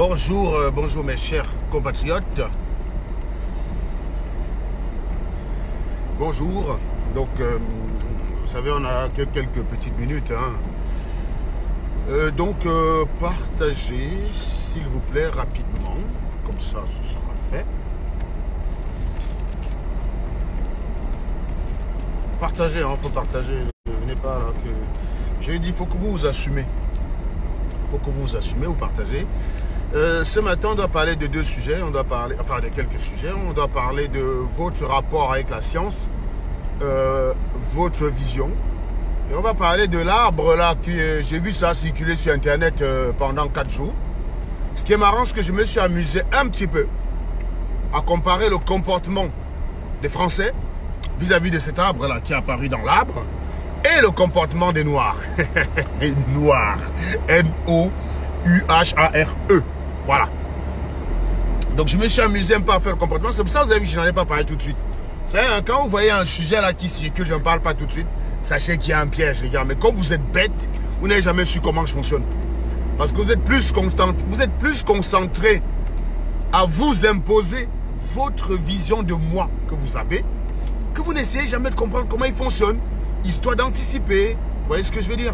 Bonjour, bonjour mes chers compatriotes. Bonjour. Donc, vous savez, on a quelques petites minutes. Partagez, s'il vous plaît, rapidement. Comme ça, ce sera fait. Partagez, il faut partager. Venez pas là que... J'ai dit, il faut que vous vous assumez. Il faut que vous vous assumez, vous partagez. Ce matin, on doit parler de deux sujets. On doit parler, enfin, de quelques sujets. On doit parler de votre rapport avec la science, votre vision. Et on va parler de l'arbre là, que j'ai vu ça circuler sur Internet pendant 4 jours. Ce qui est marrant, c'est que je me suis amusé un petit peu à comparer le comportement des Français vis-à-vis de cet arbre là qui est apparu dans l'arbre et le comportement des Noirs. Noirs. N-O-U-H-A-R-E. Voilà. Donc je me suis amusé un peu à faire le comportement. C'est pour ça que vous avez vu que je n'en ai pas parlé tout de suite. Vous savez, quand vous voyez un sujet là qui circule, je ne parle pas tout de suite, sachez qu'il y a un piège, les gars. Mais comme vous êtes bêtes, vous n'avez jamais su comment je fonctionne. Parce que vous êtes plus concentré à vous imposer votre vision de moi que vous avez, que vous n'essayez jamais de comprendre comment il fonctionne, histoire d'anticiper. Vous voyez ce que je veux dire?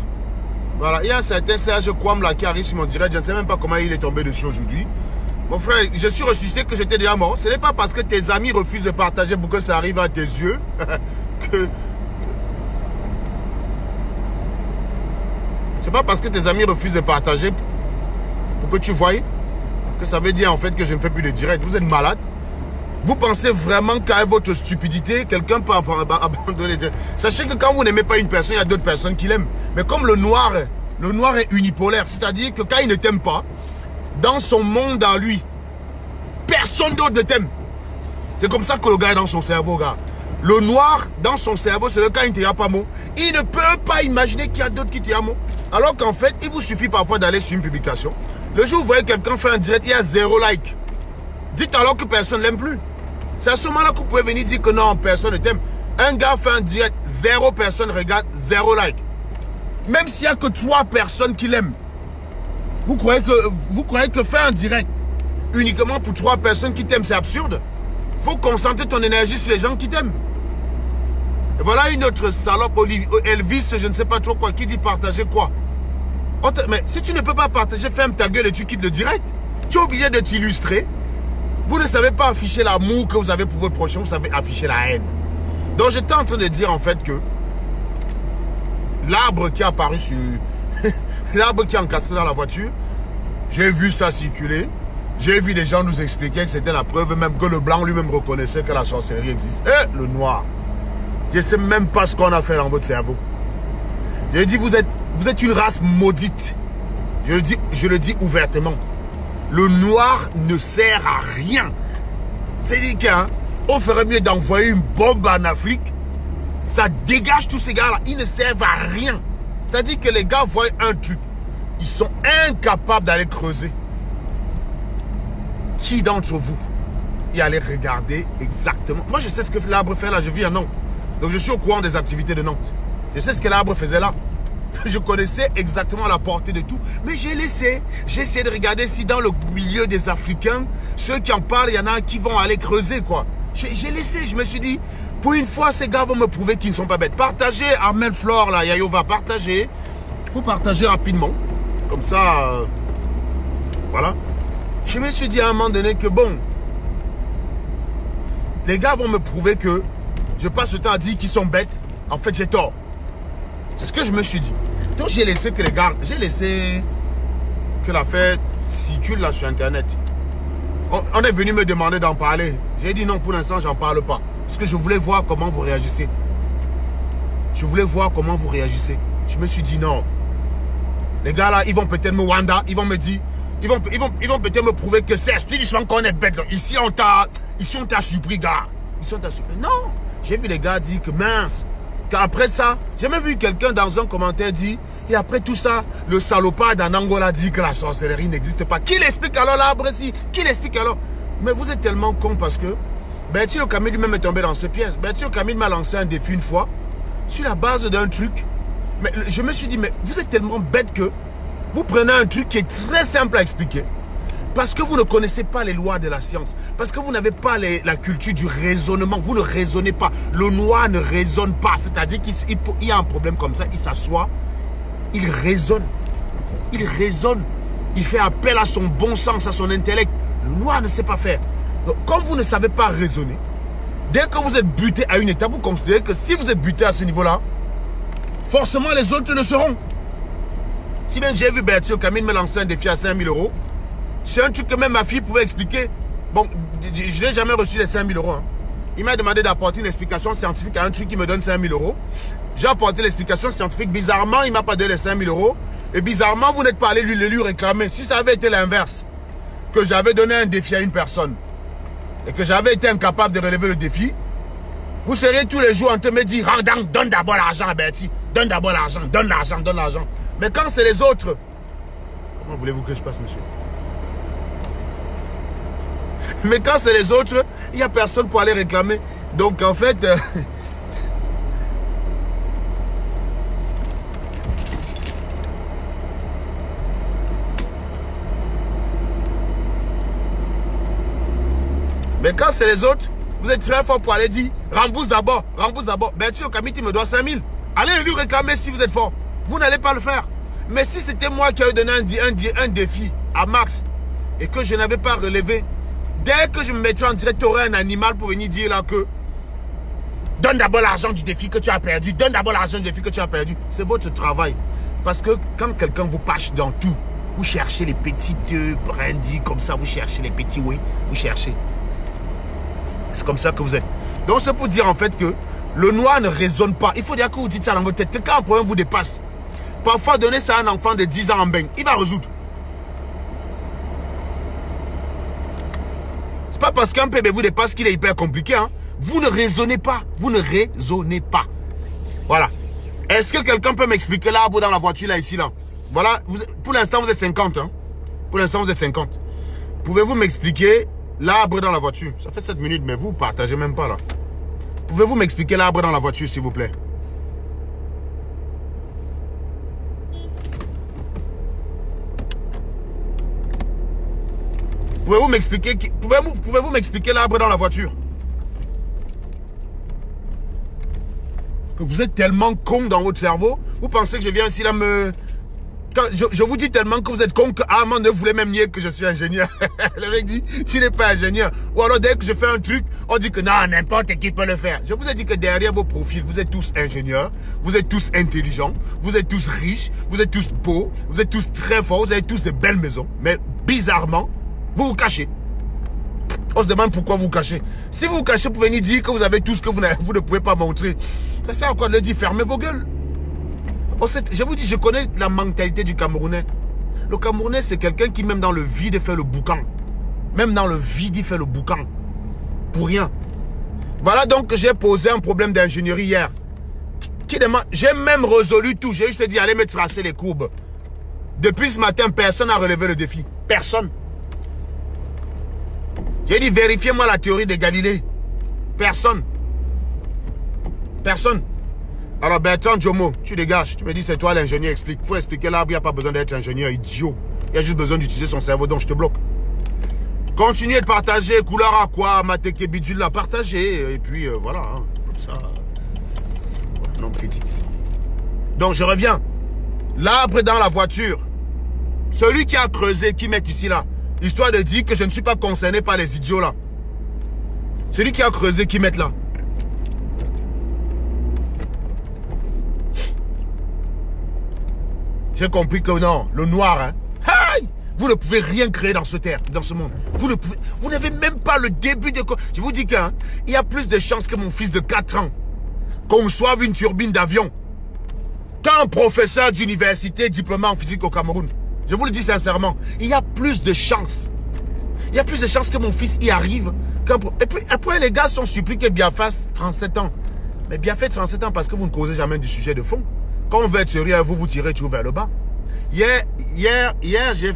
Voilà, il y a un certain Serge Kwam là qui arrive sur mon direct, je ne sais même pas comment il est tombé dessus aujourd'hui. Mon frère, je suis ressuscité que j'étais déjà mort. Ce n'est pas parce que tes amis refusent de partager pour que ça arrive à tes yeux que... C'est pas parce que tes amis refusent de partager pour que tu voies que ça veut dire en fait que je ne fais plus de direct. Vous êtes malade. Vous pensez vraiment qu'avec votre stupidité, quelqu'un peut abandonner. Sachez que quand vous n'aimez pas une personne, il y a d'autres personnes qui l'aiment. Mais comme le noir est unipolaire, c'est-à-dire que quand il ne t'aime pas, dans son monde à lui, personne d'autre ne t'aime. C'est comme ça que le gars est dans son cerveau, gars. Le noir, dans son cerveau, c'est que quand il ne te dit pas mot, il ne peut pas imaginer qu'il y a d'autres qui te disent mot. Alors qu'en fait, il vous suffit parfois d'aller sur une publication. Le jour où vous voyez quelqu'un faire un direct, il y a 0 like. Dites alors que personne ne l'aime plus. C'est à ce moment-là que vous pouvez venir dire que non, personne ne t'aime. Un gars fait un direct, 0 personnes regarde, 0 like. Même s'il n'y a que 3 personnes qui l'aiment. Vous croyez que faire un direct uniquement pour 3 personnes qui t'aiment, c'est absurde? Il faut concentrer ton énergie sur les gens qui t'aiment. Et voilà une autre salope, Elvis, je ne sais pas trop quoi, qui dit partager quoi. Mais si tu ne peux pas partager, ferme ta gueule et tu quittes le direct. Tu es obligé de t'illustrer. Vous ne savez pas afficher l'amour que vous avez pour votre prochain, vous savez afficher la haine. Donc j'étais en train de dire en fait que l'arbre qui est apparu sur... l'arbre qui est encastré dans la voiture, j'ai vu ça circuler. J'ai vu des gens nous expliquer que c'était la preuve, même que le blanc lui-même reconnaissait que la sorcellerie existe. Et le noir, je ne sais même pas ce qu'on a fait dans votre cerveau. J'ai dit, vous êtes une race maudite. Je le dis ouvertement. Le noir ne sert à rien. C'est-à-dire qu'on ferait mieux d'envoyer une bombe en Afrique. Ça dégage tous ces gars-là. Ils ne servent à rien. C'est-à-dire que les gars voient un truc. Ils sont incapables d'aller creuser. Qui d'entre vous y allait regarder exactement? Moi, je sais ce que l'arbre fait là. Je vis à Nantes. Donc, je suis au courant des activités de Nantes. Je sais ce que l'arbre faisait là. Je connaissais exactement la portée de tout. Mais j'ai laissé. J'ai essayé de regarder si dans le milieu des Africains, ceux qui en parlent, il y en a qui vont aller creuser, quoi. J'ai laissé. Je me suis dit, pour une fois, ces gars vont me prouver qu'ils ne sont pas bêtes. Partagez, Armel Flore, là, Yayo va partager. Il faut partager rapidement. Comme ça, voilà. Je me suis dit à un moment donné que bon, les gars vont me prouver que je passe le temps à dire qu'ils sont bêtes. En fait, j'ai tort. C'est ce que je me suis dit. Donc, j'ai laissé que les gars, j'ai laissé que l'affaire circule là sur Internet. On est venu me demander d'en parler. J'ai dit non, pour l'instant, j'en parle pas. Parce que je voulais voir comment vous réagissez. Je voulais voir comment vous réagissez. Je me suis dit non. Les gars là, ils vont peut-être me wanda, ils vont me dire, ils vont peut-être me prouver que c'est, tu dis souvent qu'on est bête. Là. Ici, on t'a surpris, gars. Ici, on t'a surpris. Non. J'ai vu les gars dire que mince. Qu'après ça, j'ai même vu quelqu'un dans un commentaire dire, et après tout ça, le salopard d'Anangola dit que la sorcellerie n'existe pas. Qui l'explique alors l'arbre ici? Qui l'explique alors? Mais vous êtes tellement con parce que Berthier Camille lui-même est tombé dans ce piège. Berthier Camille m'a lancé un défi une fois sur la base d'un truc. Mais je me suis dit, mais vous êtes tellement bête que vous prenez un truc qui est très simple à expliquer. Parce que vous ne connaissez pas les lois de la science. Parce que vous n'avez pas la culture du raisonnement. Vous ne raisonnez pas. Le noir ne raisonne pas. C'est-à-dire qu'il y a un problème comme ça. Il s'assoit. Il raisonne. Il raisonne. Il fait appel à son bon sens, à son intellect. Le noir ne sait pas faire. Donc, comme vous ne savez pas raisonner, dès que vous êtes buté à une étape, vous considérez que si vous êtes buté à ce niveau-là, forcément les autres le seront. Si bien j'ai vu Berthier Camille me lancer un défi à 5 000 €, c'est un truc que même ma fille pouvait expliquer. Bon, je n'ai jamais reçu les 5 000 €. Hein. Il m'a demandé d'apporter une explication scientifique à un truc qui me donne 5 000 €. J'ai apporté l'explication scientifique. Bizarrement, il ne m'a pas donné les 5 000 €. Et bizarrement, vous n'êtes pas allé lui réclamer. Si ça avait été l'inverse, que j'avais donné un défi à une personne et que j'avais été incapable de relever le défi, vous seriez tous les jours en train de me dire « Donne d'abord l'argent à Bertie. Donne d'abord l'argent. Donne l'argent. Donne l'argent. » Mais quand c'est les autres, comment voulez-vous que je passe, monsieur? Mais quand c'est les autres, il n'y a personne pour aller réclamer. Donc en fait... Mais quand c'est les autres, vous êtes très fort pour aller dire rembourse d'abord, rembourse d'abord. Ben tu Camille, il me doit 5 000. Allez lui réclamer si vous êtes fort. Vous n'allez pas le faire. Mais si c'était moi qui avais donné un défi à Max et que je n'avais pas relevé, dès que je me mettrais en direct, tu aurais un animal pour venir dire là que donne d'abord l'argent du défi que tu as perdu. Donne d'abord l'argent du défi que tu as perdu. C'est votre travail. Parce que quand quelqu'un vous pâche dans tout, vous cherchez les petites brindilles comme ça, vous cherchez les petits oui, vous cherchez. C'est comme ça que vous êtes. Donc c'est pour dire en fait que le noir ne raisonne pas. Il faut dire que vous dites ça dans votre tête. Que quand un problème vous dépasse, parfois donner ça à un enfant de 10 ans en bain, il va résoudre. C'est pas parce qu'un bébé vous dépasse qu'il est hyper compliqué. Hein. Vous ne raisonnez pas. Vous ne raisonnez pas. Voilà. Est-ce que quelqu'un peut m'expliquer l'arbre dans la voiture là, ici, là? Voilà. Pour l'instant, vous êtes 50. Hein. Pour l'instant, vous êtes 50. Pouvez-vous m'expliquer l'arbre dans la voiture? Ça fait 7 minutes, mais vous ne partagez même pas là. Pouvez-vous m'expliquer l'arbre dans la voiture, s'il vous plaît? Pouvez-vous m'expliquer l'arbre dans la voiture? Que vous êtes tellement con dans votre cerveau. Vous pensez que je viens ici là me... Quand je vous dis tellement que vous êtes con que Armand ne voulait même nier que je suis ingénieur. Le mec dit, tu n'es pas ingénieur. Ou alors dès que je fais un truc, on dit que non, n'importe qui peut le faire. Je vous ai dit que derrière vos profils, vous êtes tous ingénieurs, vous êtes tous intelligents, vous êtes tous riches, vous êtes tous beaux, vous êtes tous très forts, vous avez tous de belles maisons. Mais bizarrement, vous vous cachez. On se demande pourquoi vous vous cachez. Si vous vous cachez pour venir dire que vous avez tout ce que vous ne pouvez pas montrer, ça sert à quoi de le dire? Fermez vos gueules. Je vous dis, je connais la mentalité du Camerounais. Le Camerounais, c'est quelqu'un qui, même dans le vide, fait le boucan. Même dans le vide, il fait le boucan. Pour rien. Voilà donc que j'ai posé un problème d'ingénierie hier. J'ai même résolu tout. J'ai juste dit, allez me tracer les courbes. Depuis ce matin, personne n'a relevé le défi. Personne. J'ai dit, vérifiez-moi la théorie de Galilée. Personne. Personne. Alors Bertrand Jomo, tu dégages. Tu me dis c'est toi l'ingénieur, explique. Pour expliquer l'arbre, il n'y a pas besoin d'être ingénieur, idiot. Il y a juste besoin d'utiliser son cerveau, donc je te bloque. Continuez de partager, couleur à quoi, mateke bidule là, partagez. Et puis voilà, hein, comme ça. Non, critique. Donc je reviens. L'arbre dans la voiture. Celui qui a creusé, qui met ici là. Histoire de dire que je ne suis pas concerné par les idiots là. Celui qui a creusé, qui met là. J'ai compris que non, le noir, hein. Hey, vous ne pouvez rien créer dans ce terre, dans ce monde. Vous n'avez même pas le début de... Je vous dis qu'il y a plus de chances que mon fils de 4 ans conçoive une turbine d'avion qu'un professeur d'université diplômé en physique au Cameroun. Je vous le dis sincèrement, il y a plus de chances. Il y a plus de chances que mon fils y arrive. Et puis après, les gars sont surpris que Biafra 37 ans. Mais Biafra 37 ans parce que vous ne causez jamais du sujet de fond. Quand on veut être sérieux, vous tirez toujours vers le bas. Hier j'ai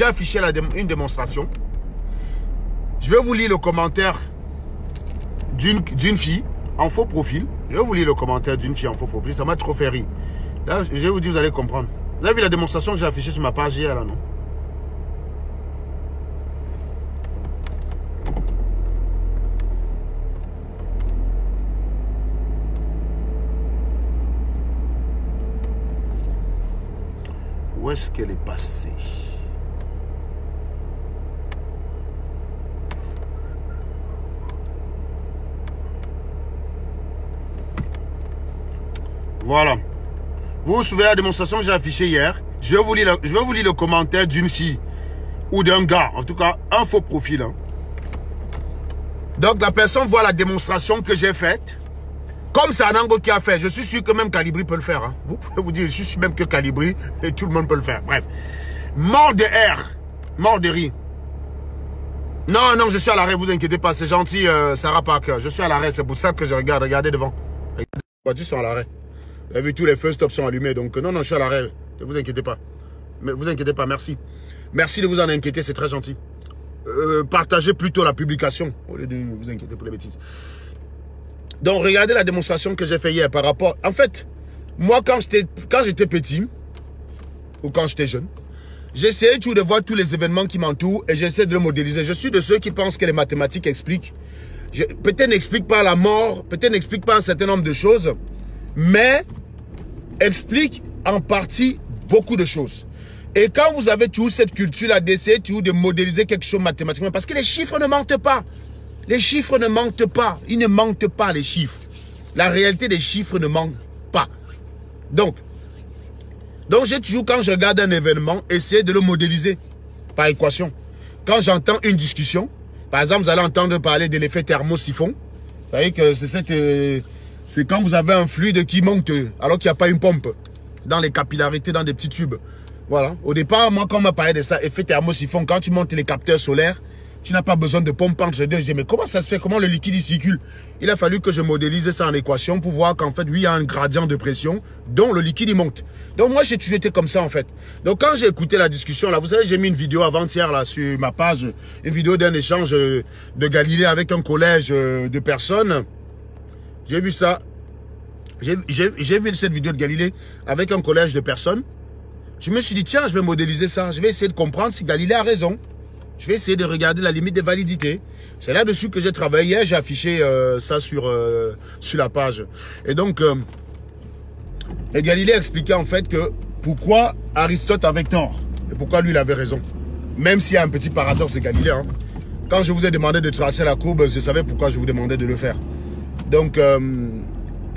affiché une démonstration. Je vais vous lire le commentaire d'une fille en faux profil. Je vais vous lire le commentaire d'une fille en faux profil. Ça m'a trop fait rire. Là, je vais vous dire, vous allez comprendre. Vous avez vu la démonstration que j'ai affichée sur ma page hier, là, non? Où est-ce qu'elle est passée? Voilà. Vous vous souvenez de la démonstration que j'ai affichée hier? Je vais vous lire le commentaire d'une fille ou d'un gars. En tout cas, un faux profil. Hein. Donc, la personne voit la démonstration que j'ai faite. Comme c'est Anango qui a fait. Je suis sûr que même Calibri peut le faire. Hein. Vous pouvez vous dire, je suis sûr même que Calibri, et tout le monde peut le faire. Bref. Mort de R. Mort de rire. Non, non, je suis à l'arrêt, vous inquiétez pas. C'est gentil, Sarah Parker. Je suis à l'arrêt, c'est pour ça que je regarde. Regardez devant. Les voitures sont à l'arrêt. Vous avez vu, tous les feux stop sont allumés. Donc, non, non, je suis à l'arrêt. Ne vous inquiétez pas. Mais vous inquiétez pas, merci. Merci de vous en inquiéter, c'est très gentil. Partagez plutôt la publication au lieu de vous inquiéter pour les bêtises. Donc, regardez la démonstration que j'ai fait hier par rapport... En fait, moi, quand j'étais petit, ou quand j'étais jeune, j'essayais toujours de voir tous les événements qui m'entourent et j'essaie de le modéliser. Je suis de ceux qui pensent que les mathématiques expliquent. Peut-être n'expliquent pas la mort, peut-être n'expliquent pas un certain nombre de choses, mais expliquent en partie beaucoup de choses. Et quand vous avez toujours cette culture-là d'essayer toujours de modéliser quelque chose mathématiquement, parce que les chiffres ne mentent pas. Les chiffres ne mentent pas. Ils ne mentent pas, les chiffres. La réalité des chiffres ne ment pas. Donc j'ai toujours, quand je regarde un événement, essayé de le modéliser par équation. Quand j'entends une discussion, par exemple, vous allez entendre parler de l'effet thermosiphon. Vous savez que c'est quand vous avez un fluide qui monte alors qu'il n'y a pas une pompe dans les capillarités, dans des petits tubes. Voilà. Au départ, moi, quand on m'a parlé de ça, effet thermosiphon, quand tu montes les capteurs solaires, tu n'as pas besoin de pompe entre les deux. Je dis, mais comment ça se fait? Comment le liquide y circule? Il a fallu que je modélise ça en équation pour voir qu'en fait, oui, il y a un gradient de pression dont le liquide y monte. Donc, moi, j'ai toujours été comme ça, en fait. Donc, quand j'ai écouté la discussion, là, vous savez, j'ai mis une vidéo avant-hier, là, sur ma page, une vidéo d'un échange de Galilée avec un collège de personnes. J'ai vu ça. J'ai vu cette vidéo de Galilée avec un collège de personnes. Je me suis dit, tiens, je vais modéliser ça. Je vais essayer de comprendre si Galilée a raison. Je vais essayer de regarder la limite de validité. C'est là-dessus que j'ai travaillé. J'ai affiché ça sur la page. Et donc, et Galilée expliquait en fait que pourquoi Aristote avait tort. Et pourquoi lui, il avait raison. Même s'il y a un petit paradoxe de Galilée. Hein. Quand je vous ai demandé de tracer la courbe, je savais pourquoi je vous demandais de le faire. Donc...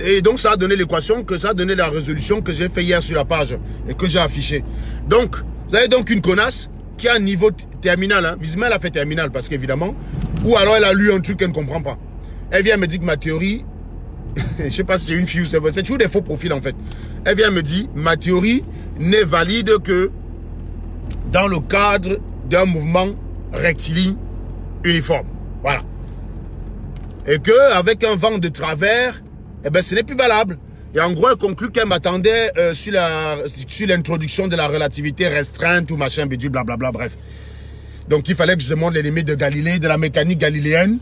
et donc, ça a donné l'équation, que ça a donné la résolution que j'ai fait hier sur la page et que j'ai affiché. Donc, vous avez donc une connasse qui a un niveau terminal. Hein. Visiblement, elle a fait terminal parce qu'évidemment, ou alors elle a lu un truc qu'elle ne comprend pas. Elle vient me dire que ma théorie, je ne sais pas si c'est une fille ou c'est toujours des faux profils en fait. Elle vient me dire, ma théorie n'est valide que dans le cadre d'un mouvement rectiligne uniforme. Voilà. Et qu'avec un vent de travers, eh ben, ce n'est plus valable. Et en gros, elle conclut qu'elle m'attendait sur l'introduction de la relativité restreinte ou machin, bidule, blablabla, bref. Donc, il fallait que je demande les limites de Galilée, de la mécanique galiléenne,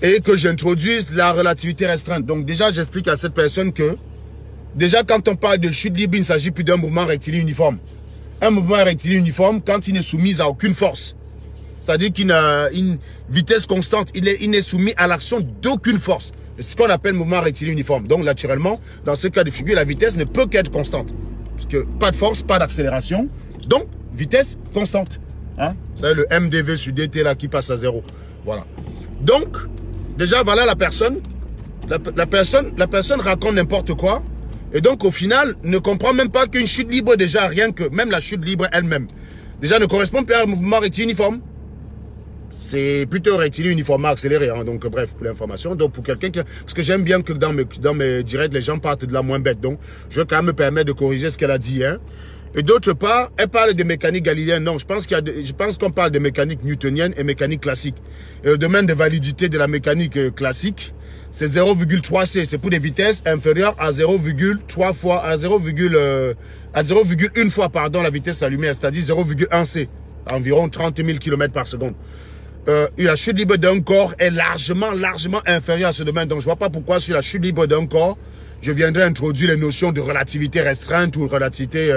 et que j'introduise la relativité restreinte. Donc, déjà, j'explique à cette personne que, déjà, quand on parle de chute libre, il ne s'agit plus d'un mouvement rectiligne uniforme. Un mouvement rectiligne uniforme, quand il n'est soumis à aucune force, c'est-à-dire qu'il a une vitesse constante, il n'est soumis à l'action d'aucune force. C'est ce qu'on appelle mouvement rectiligne uniforme. Donc, naturellement, dans ce cas de figure, la vitesse ne peut qu'être constante. Parce que pas de force, pas d'accélération. Donc, vitesse constante. Hein? Vous savez, le MdV sur dt là qui passe à 0. Voilà. Donc, déjà, voilà la personne. La personne raconte n'importe quoi. Et donc, au final, ne comprend même pas qu'une chute libre, déjà, rien que, même la chute libre elle-même, déjà ne correspond pas à un mouvement rectiligne uniforme. C'est plutôt rectiligne uniforme accéléré. Hein. Donc, bref, pour l'information. Donc, pour quelqu'un qui... Parce que j'aime bien que dans mes directs, les gens partent de la moins bête. Donc, je vais quand même me permettre de corriger ce qu'elle a dit. Hein. Et d'autre part, elle parle de mécanique galiléenne. Non, je pense qu'on parle de mécanique newtonienne et mécanique classique. Et le domaine de validité de la mécanique classique, c'est 0,3C. C'est pour des vitesses inférieures à 0,3 fois, à 0,1 fois, pardon, la vitesse à la lumière, c'est-à-dire 0,1C. Environ 30 000 km par seconde. La chute libre d'un corps est largement inférieure à ce domaine. Donc, je ne vois pas pourquoi sur la chute libre d'un corps, je viendrais introduire les notions de relativité restreinte ou relativité...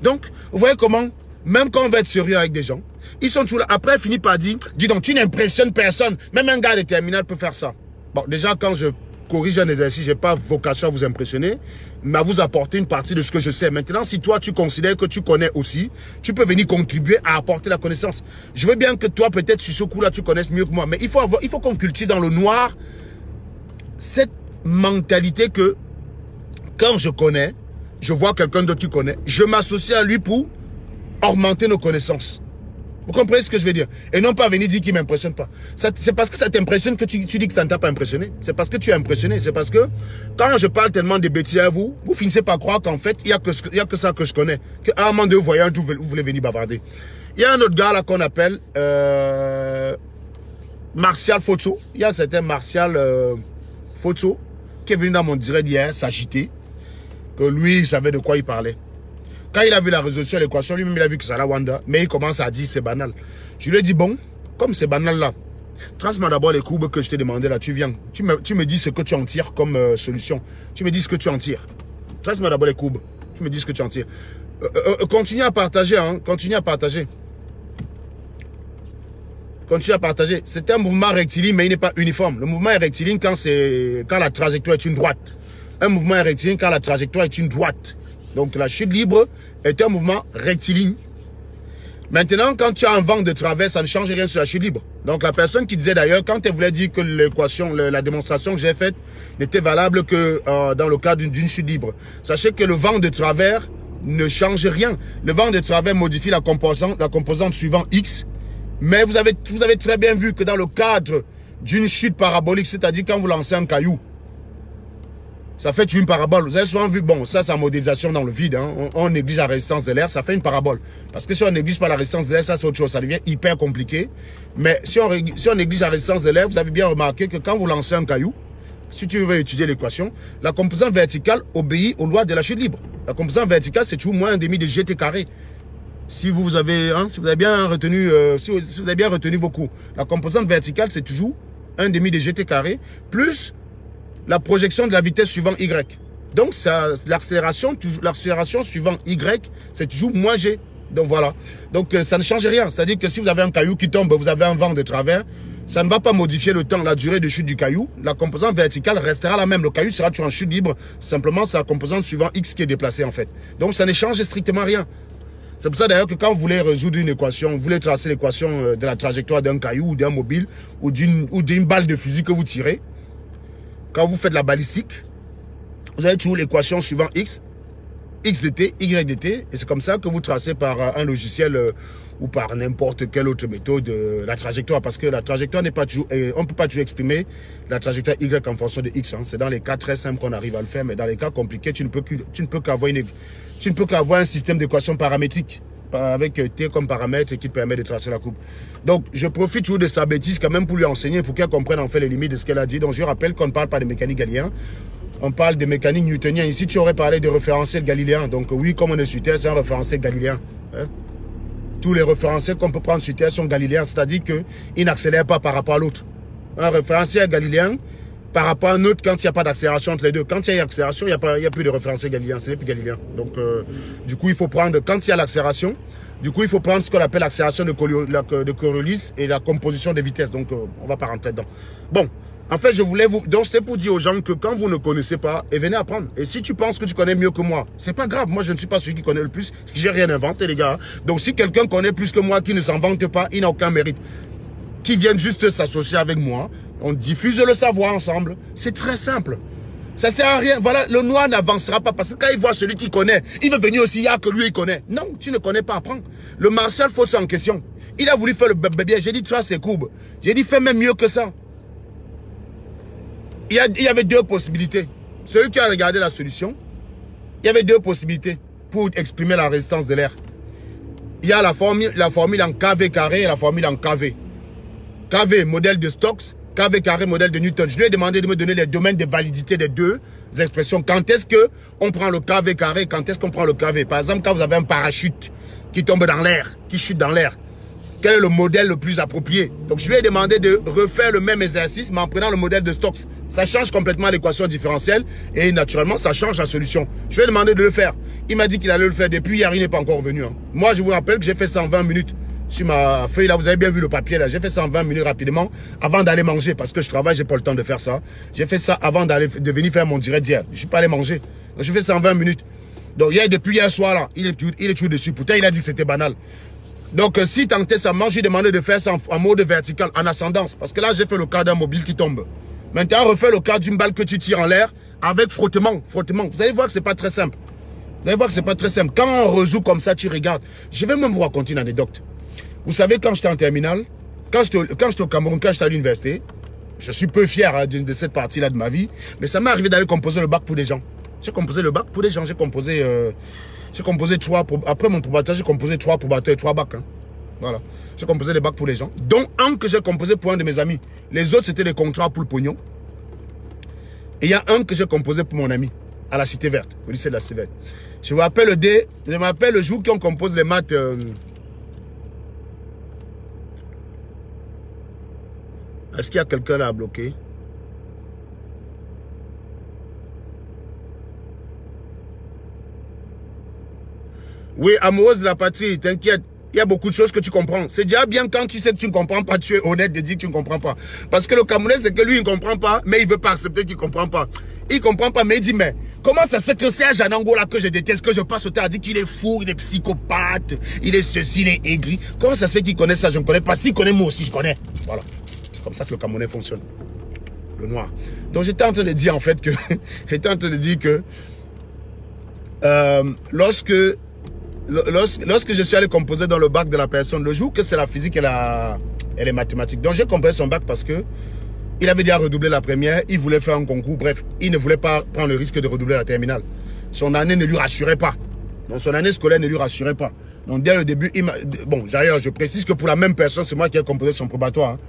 Donc, vous voyez comment, même quand on va être sérieux avec des gens, ils sont toujours là. Après, finit par dire, dis donc, tu n'impressionnes personne. Même un gars de terminale peut faire ça. Bon, déjà, quand je corrige un exercice, je n'ai pas vocation à vous impressionner, mais à vous apporter une partie de ce que je sais. Maintenant, si toi, tu considères que tu connais aussi, tu peux venir contribuer à apporter la connaissance. Je veux bien que toi, peut-être, sur ce coup-là, tu connaisses mieux que moi, mais il faut qu'on cultive dans le noir cette mentalité que quand je connais, je vois quelqu'un d'autre qui connaît, je m'associe à lui pour augmenter nos connaissances. Vous comprenez ce que je veux dire? Et non pas venir dire qu'il ne m'impressionne pas. C'est parce que ça t'impressionne que tu dis que ça ne t'a pas impressionné. C'est parce que tu es impressionné. C'est parce que quand je parle tellement de bêtises à vous, vous finissez par croire qu'en fait, il n'y a que ça que je connais. Qu'à un moment donné, vous voyez d'où vous voulez venir bavarder. Il y a un autre gars là qu'on appelle Martial Photo. Il y a un certain Martial Photo qui est venu dans mon direct hier s'agiter. Que lui, il savait de quoi il parlait. Quand il a vu la résolution de l'équation, lui-même, il a vu que ça la Wanda. Mais il commence à dire c'est banal. Je lui ai dit, bon, comme c'est banal là, trace-moi d'abord les courbes que je t'ai demandé là. Tu viens. Tu me dis ce que tu en tires comme solution. Tu me dis ce que tu en tires. Trace-moi d'abord les courbes. Tu me dis ce que tu en tires. Continue à partager, hein. Continue à partager. Continue à partager. C'est un mouvement rectiligne, mais il n'est pas uniforme. Le mouvement est rectiligne quand la trajectoire est une droite. Un mouvement est rectiligne quand la trajectoire est une droite. Donc la chute libre est un mouvement rectiligne. Maintenant, quand tu as un vent de travers, ça ne change rien sur la chute libre. Donc la personne qui disait d'ailleurs, quand elle voulait dire que l'équation, la démonstration que j'ai faite n'était valable que dans le cas d'une chute libre. Sachez que le vent de travers ne change rien. Le vent de travers modifie la composante suivant X. Mais vous avez très bien vu que dans le cadre d'une chute parabolique, c'est-à-dire quand vous lancez un caillou, ça fait une parabole. Vous avez souvent vu, bon, ça c'est la modélisation dans le vide. Hein. On néglige la résistance de l'air, ça fait une parabole. Parce que si on néglige pas la résistance de l'air, ça c'est autre chose. Ça devient hyper compliqué. Mais si on néglige la résistance de l'air, vous avez bien remarqué que quand vous lancez un caillou, si tu veux étudier l'équation, la composante verticale obéit aux lois de la chute libre. La composante verticale, c'est toujours moins 1,5 de gt carré. Si vous avez bien retenu, si vous avez bien retenu vos cours, la composante verticale, c'est toujours 1,5 de gt carré plus la projection de la vitesse suivant Y. Donc, l'accélération suivant Y, c'est toujours moins G. Donc, voilà. Donc, ça ne change rien. C'est-à-dire que si vous avez un caillou qui tombe, vous avez un vent de travers, ça ne va pas modifier le temps, la durée de chute du caillou. La composante verticale restera la même. Le caillou sera toujours en chute libre. Simplement, c'est la composante suivant X qui est déplacée, en fait. Donc, ça ne change strictement rien. C'est pour ça d'ailleurs que quand vous voulez résoudre une équation, vous voulez tracer l'équation de la trajectoire d'un caillou ou d'un mobile ou d'une balle de fusil que vous tirez, quand vous faites la balistique, vous avez toujours l'équation suivant X, X de t, Y de t, et c'est comme ça que vous tracez par un logiciel ou par n'importe quelle autre méthode la trajectoire, parce que la trajectoire n'est pas toujours, on ne peut pas toujours exprimer la trajectoire Y en fonction de X. Hein. C'est dans les cas très simples qu'on arrive à le faire, mais dans les cas compliqués, tu ne peux qu'avoir un système d'équation paramétrique avec t comme paramètre qui te permet de tracer la courbe. Donc, je profite toujours de sa bêtise quand même pour lui enseigner, pour qu'elle comprenne en fait les limites de ce qu'elle a dit. Donc, je rappelle qu'on ne parle pas de mécanique galiléenne, on parle de mécanique newtonienne. Ici, tu aurais parlé de référentiel galiléen. Donc, oui, comme on est sur Terre, c'est un référentiel galiléen. Hein? Tous les référentiels qu'on peut prendre sur Terre sont galiléens, c'est-à-dire qu'ils n'accélèrent pas par rapport à l'autre. Un référentiel galiléen par rapport à un autre quand il n'y a pas d'accélération entre les deux. Quand il y a une accélération, il n'y a plus de référentiel galiléen, ce n'est plus galiléen. Donc, du coup, il faut prendre, quand il y a l'accélération, du coup, il faut prendre ce qu'on appelle l'accélération de Coriolis et la composition des vitesses. Donc, on ne va pas rentrer dedans. Bon, en fait, je voulais vous... Donc, c'était pour dire aux gens que quand vous ne connaissez pas, et venez apprendre. Et si tu penses que tu connais mieux que moi, c'est pas grave. Moi, je ne suis pas celui qui connaît le plus. J'ai rien inventé, les gars. Donc, si quelqu'un connaît plus que moi, qui ne s'en vante pas, il n'a aucun mérite. Qui viennent juste s'associer avec moi, on diffuse le savoir ensemble. C'est très simple. Ça sert à rien. Voilà, le noir n'avancera pas parce que quand il voit celui qui connaît, il veut venir aussi, il y a que lui, il connaît. Non, tu ne connais pas, apprends. Le Martial Photo en question, il a voulu faire le bébé. J'ai dit, trace ses courbes. J'ai dit, fais même mieux que ça. Il y avait deux possibilités. Celui qui a regardé la solution, il y avait deux possibilités pour exprimer la résistance de l'air. Il y a la formule en kV carré et la formule en kV. kV, modèle de Stokes. kV carré, modèle de Newton. Je lui ai demandé de me donner les domaines de validité des deux expressions. Quand est-ce qu'on prend le kV carré, quand est-ce qu'on prend le kV? Par exemple, quand vous avez un parachute qui tombe dans l'air, qui chute dans l'air, quel est le modèle le plus approprié? Donc, je lui ai demandé de refaire le même exercice, mais en prenant le modèle de Stokes. Ça change complètement l'équation différentielle et naturellement, ça change la solution. Je lui ai demandé de le faire. Il m'a dit qu'il allait le faire. Depuis hier, il n'est pas encore venu. Hein. Moi, je vous rappelle que j'ai fait 120 minutes sur ma feuille là, vous avez bien vu le papier là. J'ai fait ça en 20 minutes rapidement avant d'aller manger parce que je travaille, j'ai pas le temps de faire ça. J'ai fait ça avant de venir faire mon direct d'hier. Je suis pas allé manger. Donc je fais ça en 20 minutes. Donc depuis hier soir là, il est toujours dessus. Pourtant il a dit que c'était banal. Donc si tentait ça, moi je lui demandais de faire ça en mode vertical, en ascendance. Parce que là j'ai fait le cas d'un mobile qui tombe. Maintenant refais le cas d'une balle que tu tires en l'air avec frottement. Vous allez voir que c'est pas très simple. Vous allez voir que c'est pas très simple. Quand on résout comme ça, tu regardes. Je vais même vous raconter une anecdote. Vous savez, quand j'étais en terminale, quand j'étais au Cameroun, quand j'étais à l'université, je suis peu fier hein, de cette partie-là de ma vie, mais ça m'est arrivé d'aller composer le bac pour des gens. J'ai composé le bac pour des gens. J'ai composé 3, après mon probatoire, j'ai composé 3 probatoires et 3 bacs. Hein. Voilà. J'ai composé des bacs pour les gens, dont un que j'ai composé pour un de mes amis. Les autres, c'était des contrats pour le pognon. Et il y a un que j'ai composé pour mon ami, à la Cité Verte, au lycée de la Cité Verte. Je me rappelle le jour qu'on compose les maths. Est-ce qu'il y a quelqu'un là à bloquer? Oui, amoureuse de la patrie, t'inquiète. Il y a beaucoup de choses que tu comprends. C'est déjà bien quand tu sais que tu ne comprends pas, tu es honnête de dire que tu ne comprends pas. Parce que le Camerounais, c'est que lui, il ne comprend pas, mais il ne veut pas accepter qu'il ne comprend pas. Il ne comprend pas, mais il dit, mais comment ça se fait que c'est un Janango là que je déteste, que je passe au temps à dire qu'il est fou, il est psychopathe, il est ceci, il est aigri. Comment ça se fait qu'il connaît ça? Je ne connais pas. S'il connaît, moi aussi, je connais. Voilà. C'est comme ça que le Camerounais fonctionne. Le noir. Donc j'étais en train de dire en fait que, lorsque je suis allé composer dans le bac de la personne, le jour que c'est la physique et les mathématiques. Donc j'ai composé son bac parce que il avait déjà redoublé la première, il voulait faire un concours, bref, il ne voulait pas prendre le risque de redoubler la terminale. Son année ne lui rassurait pas. Donc son année scolaire ne lui rassurait pas. Donc dès le début, bon, d'ailleurs, je précise que pour la même personne, c'est moi qui ai composé son probatoire. Hein.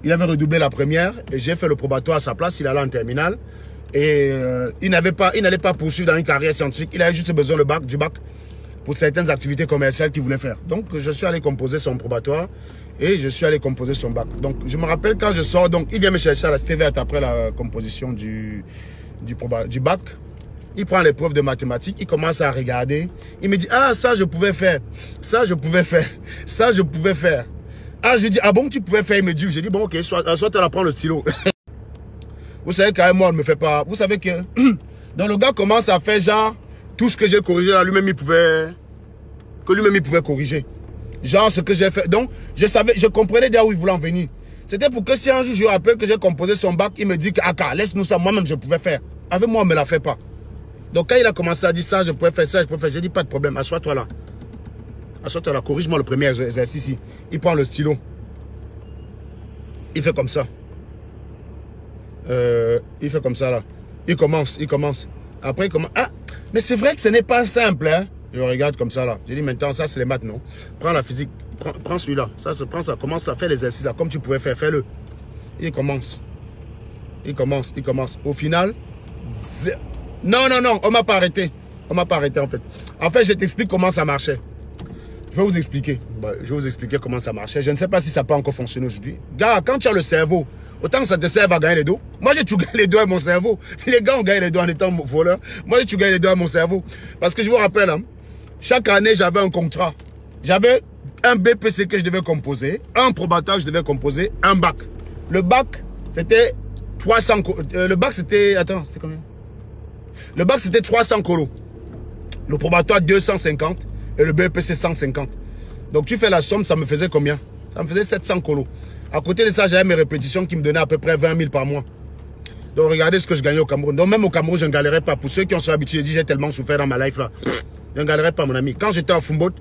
Il avait redoublé la première et j'ai fait le probatoire à sa place, il allait en terminale. Et il n'allait pas poursuivre dans une carrière scientifique, il avait juste besoin du bac pour certaines activités commerciales qu'il voulait faire. Donc, je suis allé composer son probatoire et je suis allé composer son bac. Donc, je me rappelle quand je sors, donc il vient me chercher à la Cité Verte après la composition du bac. Il prend l'épreuve de mathématiques, il commence à regarder. Il me dit, ah, ça, je pouvais faire. Ça, je pouvais faire. Ça, je pouvais faire. Ah, je dis, ah bon, tu pouvais faire. Il me dit, j'ai dit, bon, ok, soit tu vas prendre le stylo. Vous savez, quand même, moi, on ne me fait pas. Vous savez que, donc le gars commence à faire genre, tout ce que j'ai corrigé là, lui-même, il pouvait corriger. Genre, ce que j'ai fait. Donc, je comprenais déjà où il voulait en venir. C'était pour que si un jour, je rappelle que j'ai composé son bac, il me dit que, ah, laisse-nous ça, moi-même, je pouvais faire. Avec moi, on ne me la fait pas. Donc, quand il a commencé à dire ça, je pouvais faire ça, je pouvais faire, j'ai dit, pas de problème, assois-toi là. Assois-toi là, corrige-moi le premier exercice ici. Il prend le stylo. Il fait comme ça. Il fait comme ça là. Il commence. Après, il commence. Ah, mais c'est vrai que ce n'est pas simple, hein. Je regarde comme ça là. Je dis maintenant, ça c'est les maths, non? Prends la physique. Prends celui-là. Ça se prend, ça commence à faire l'exercice là. Comme tu pouvais faire, fais-le. Il commence. Au final, non, on m'a pas arrêté. On m'a pas arrêté en fait. En fait, je t'explique comment ça marchait. Je vais vous expliquer. Je vais vous expliquer comment ça marchait. Je ne sais pas si ça peut encore fonctionner aujourd'hui. Gars, quand tu as le cerveau, autant que ça te serve à gagner les dos. Moi, j'ai tout gagné les dos à mon cerveau. Les gars ont gagné les dos en étant voleur. Moi, j'ai tout gagné les dos à mon cerveau. Parce que je vous rappelle, hein, chaque année, j'avais un contrat. J'avais un BPC que je devais composer, un probatoire que je devais composer, un bac. Le bac, c'était 300... le bac, c'était... Attends, c'était combien? Le bac, c'était 300 colos. Le probatoire, 250. Et le BPC, 150. Donc, tu fais la somme, ça me faisait combien? Ça me faisait 700 colos. À côté de ça, j'avais mes répétitions qui me donnaient à peu près 20 000 par mois. Donc, regardez ce que je gagnais au Cameroun. Donc, même au Cameroun, je ne galérais pas. Pour ceux qui ont sur l'habitude, j'ai tellement souffert dans ma life là. Je ne galérais pas, mon ami. Quand j'étais à Fumboat,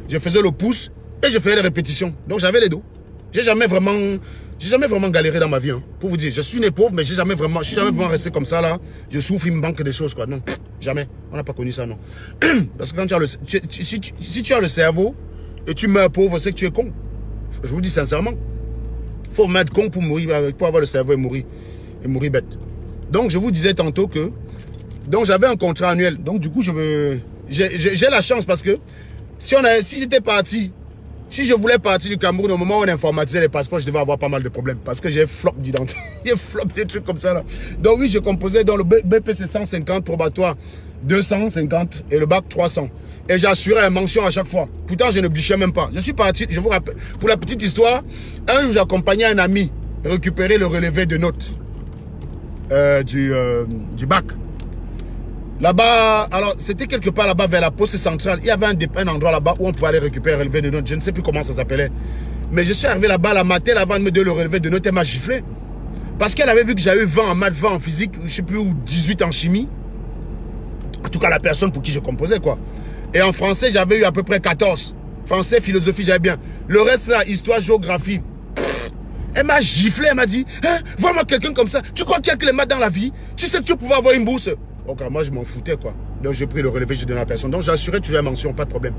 je faisais le pouce et je faisais les répétitions. Donc, j'avais les dos. J'ai jamais vraiment galéré dans ma vie. Hein. Pour vous dire, je suis né pauvre, mais je suis jamais vraiment resté comme ça là. Je souffre, il me manque des choses, quoi. Non, jamais. On n'a pas connu ça, non. Parce que quand tu as si tu as le cerveau et tu meurs pauvre, c'est que tu es con. Je vous dis sincèrement. Il faut mettre con pour mourir, pour avoir le cerveau et mourir bête. Donc, je vous disais tantôt que, donc j'avais un contrat annuel. Donc, du coup, j'ai la chance parce que si j'étais parti Si je voulais partir du Cameroun, au moment où on informatisait les passeports, je devais avoir pas mal de problèmes. Parce que j'ai flop d'identité. J'ai flop des trucs comme ça là. Donc oui, je composais dans le BPC 150 probatoire 250 et le bac 300. Et j'assurais une mention à chaque fois. Pourtant, je ne bichais même pas. Je suis parti, je vous rappelle, pour la petite histoire, un jour j'accompagnais un ami récupérer le relevé de notes du bac. Là-bas, alors c'était quelque part là-bas vers la poste centrale. Il y avait un endroit là-bas où on pouvait aller récupérer le relevé de notes. Je ne sais plus comment ça s'appelait. Mais je suis arrivé là-bas la matin avant de me donner le relevé de notes. Elle m'a giflé. Parce qu'elle avait vu que j'avais eu 20 en maths, 20 en physique, je ne sais plus, ou 18 en chimie. En tout cas, la personne pour qui je composais, quoi. Et en français, j'avais eu à peu près 14. Français, philosophie, j'avais bien. Le reste là, histoire, géographie. Elle m'a giflé, elle m'a dit, hein, vois-moi quelqu'un comme ça. Tu crois qu'il y a que les maths dans la vie? Tu sais que tu pouvais avoir une bourse. Donc moi, je m'en foutais, quoi. Donc j'ai pris le relevé, j'ai donné à la personne. Donc j'assurais toujours la mention, pas de problème.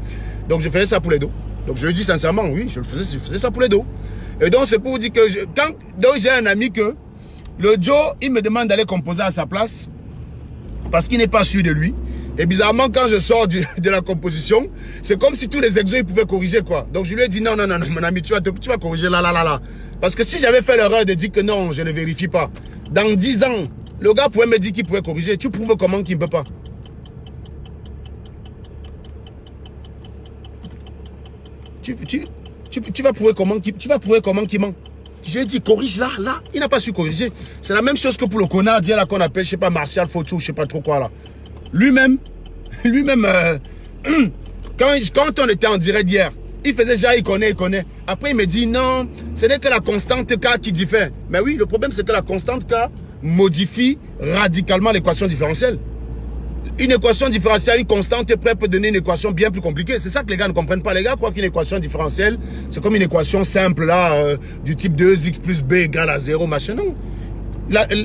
Donc je faisais ça pour les dos. Donc je lui dis sincèrement, oui, je faisais ça pour les dos. Et donc c'est pour vous dire que donc j'ai un ami que le Joe, il me demande d'aller composer à sa place parce qu'il n'est pas sûr de lui. Et bizarrement, quand je sors de la composition, c'est comme si tous les exos, ils pouvaient corriger, quoi. Donc je lui ai dit, non, mon ami, tu vas corriger là. Parce que si j'avais fait l'erreur de dire que non, je ne vérifie pas, dans 10 ans, le gars pouvait me dire qu'il pouvait corriger. Tu prouves comment qu'il ne peut pas? Tu vas prouver comment qu'il ment. Je lui ai dit, corrige là. Il n'a pas su corriger. C'est la même chose que pour le connard là qu'on appelle, je sais pas, Martial Photo, je sais pas trop quoi là. Lui-même, quand on était en direct hier, il faisait déjà, il connaît. Après, il me dit, non, ce n'est que la constante K qui diffère. Mais oui, le problème, c'est que la constante K modifie radicalement l'équation différentielle. Une équation différentielle, une constante peut donner une équation bien plus compliquée. C'est ça que les gars ne comprennent pas. Les gars croient qu'une équation différentielle, c'est comme une équation simple là, du type 2x plus b égale à 0, machin. Non.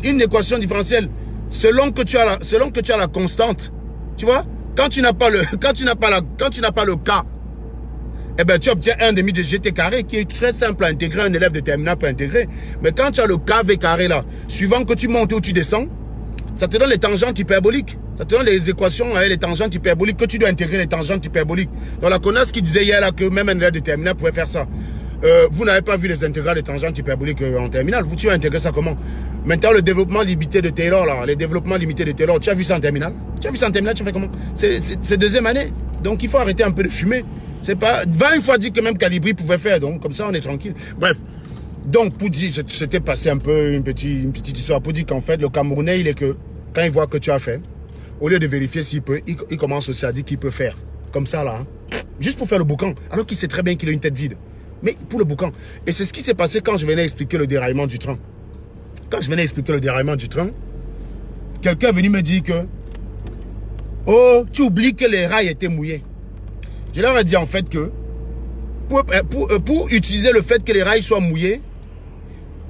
Une équation différentielle, selon que tu as la constante, tu vois, quand tu n'as pas le K, eh ben, tu obtiens un demi de gt carré qui est très simple à intégrer, un élève de terminale peut intégrer. Mais quand tu as le kv carré là, suivant que tu montes ou tu descends, ça te donne les tangentes hyperboliques. Ça te donne les équations avec les tangentes hyperboliques que tu dois intégrer les tangentes hyperboliques. Donc la connasse qui disait hier là que même un élève de terminale pouvait faire ça. Vous n'avez pas vu les intégrales des tangentes hyperboliques en terminale. Tu vas intégrer ça comment? Maintenant, le développement limité de Taylor, là, les développements limités de Taylor, tu as vu ça en terminale? Tu fais comment? C'est deuxième année. Donc, il faut arrêter un peu de fumer. C'est pas... 20 fois dit que même Calibri pouvait faire. Donc, comme ça, on est tranquille. Bref. Donc, pour dire, c'était passé un peu une petite histoire pour dire qu'en fait, le Camerounais, il est que, quand il voit que tu as fait, au lieu de vérifier s'il peut, il commence aussi à dire qu'il peut faire. Comme ça, là. Hein, juste pour faire le boucan. Alors qu'il sait très bien qu'il a une tête vide. Mais pour le boucan. Et c'est ce qui s'est passé quand je venais expliquer le déraillement du train. Quand je venais expliquer le déraillement du train, quelqu'un est venu me dire que oh, tu oublies que les rails étaient mouillés. Je leur ai dit en fait que pour utiliser le fait que les rails soient mouillés,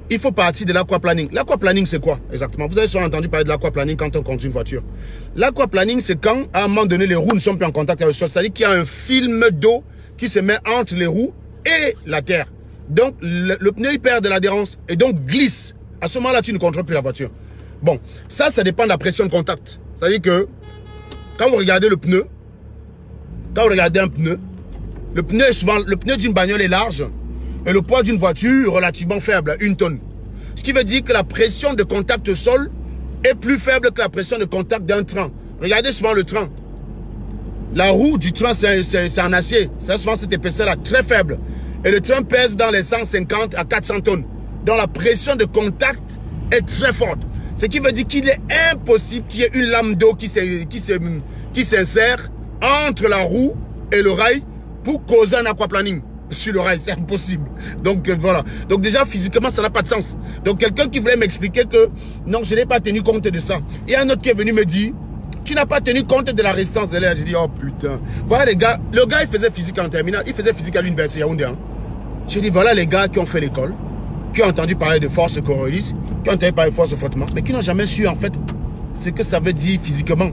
il faut partir de l'aquaplaning. L'aquaplaning, c'est quoi exactement? Vous avez souvent entendu parler de l'aquaplaning quand on conduit une voiture. L'aquaplaning, c'est quand, à un moment donné, les roues ne sont plus en contact avec le sol. C'est-à-dire qu'il y a un film d'eau qui se met entre les roues et la terre. Donc, le pneu, il perd de l'adhérence et donc glisse. À ce moment-là, tu ne contrôles plus la voiture. Bon, ça dépend de la pression de contact. C'est-à-dire que, quand vous regardez le pneu, quand vous regardez un pneu, le pneu d'une bagnole est large et le poids d'une voiture relativement faible, 1 tonne. Ce qui veut dire que la pression de contact au sol est plus faible que la pression de contact d'un train. Regardez souvent le train. La roue du train, c'est en acier. C'est souvent cette épaisseur-là, très faible. Et le train pèse dans les 150 à 400 tonnes. Donc la pression de contact est très forte. Ce qui veut dire qu'il est impossible qu'il y ait une lame d'eau qui s'insère entre la roue et le rail pour causer un aquaplaning sur le rail. C'est impossible. Donc voilà. Donc déjà physiquement, ça n'a pas de sens. Donc quelqu'un qui voulait m'expliquer que non, je n'ai pas tenu compte de ça. Il y a un autre qui est venu me dire, tu n'as pas tenu compte de la résistance de l'air. J'ai dit, oh putain. Voilà les gars, le gars il faisait physique en terminale, il faisait physique à l'université Yaoundé. Hein. J'ai dit, voilà les gars qui ont fait l'école, qui ont entendu parler de force Coriolis, qui ont entendu parler de force de frottement, mais qui n'ont jamais su en fait ce que ça veut dire physiquement.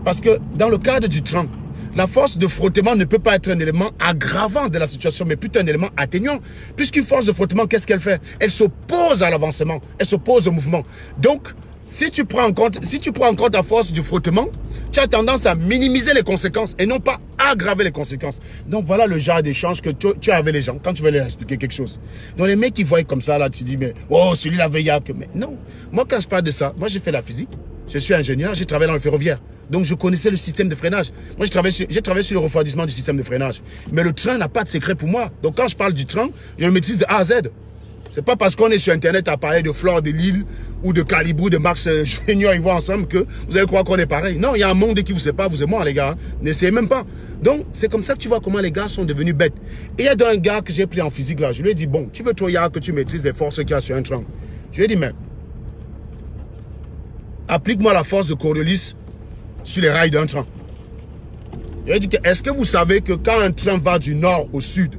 Parce que dans le cadre du train, la force de frottement ne peut pas être un élément aggravant de la situation, mais plutôt un élément atténuant. Puisqu'une force de frottement, qu'est-ce qu'elle fait? Elle s'oppose à l'avancement, elle s'oppose au mouvement. Donc, si tu prends en compte la force du frottement, tu as tendance à minimiser les conséquences et non pas aggraver les conséquences. Donc voilà le genre d'échange que tu as avec les gens quand tu veux leur expliquer quelque chose. Donc les mecs qui voient comme ça, là, tu dis, mais oh, celui-là veut y aller. Mais non, moi quand je parle de ça, moi j'ai fait la physique, je suis ingénieur, j'ai travaillé dans le ferroviaire. Donc je connaissais le système de freinage. Moi j'ai travaillé sur le refroidissement du système de freinage. Mais le train n'a pas de secret pour moi. Donc quand je parle du train, je le maîtrise de A à Z. C'est pas parce qu'on est sur Internet à parler de Flore de Lille ou de Calibou, de Max Junior, ils voient ensemble que vous allez croire qu'on est pareil. Non, il y a un monde qui vous sépare, vous et moi, les gars. N'essayez même pas. Donc, c'est comme ça que tu vois comment les gars sont devenus bêtes. Et il y a un gars que j'ai pris en physique là, je lui ai dit, bon, tu veux toi, que tu maîtrises les forces qu'il y a sur un train. Je lui ai dit, mais applique-moi la force de Coriolis sur les rails d'un train. Je lui ai dit, est-ce que vous savez que quand un train va du nord au sud,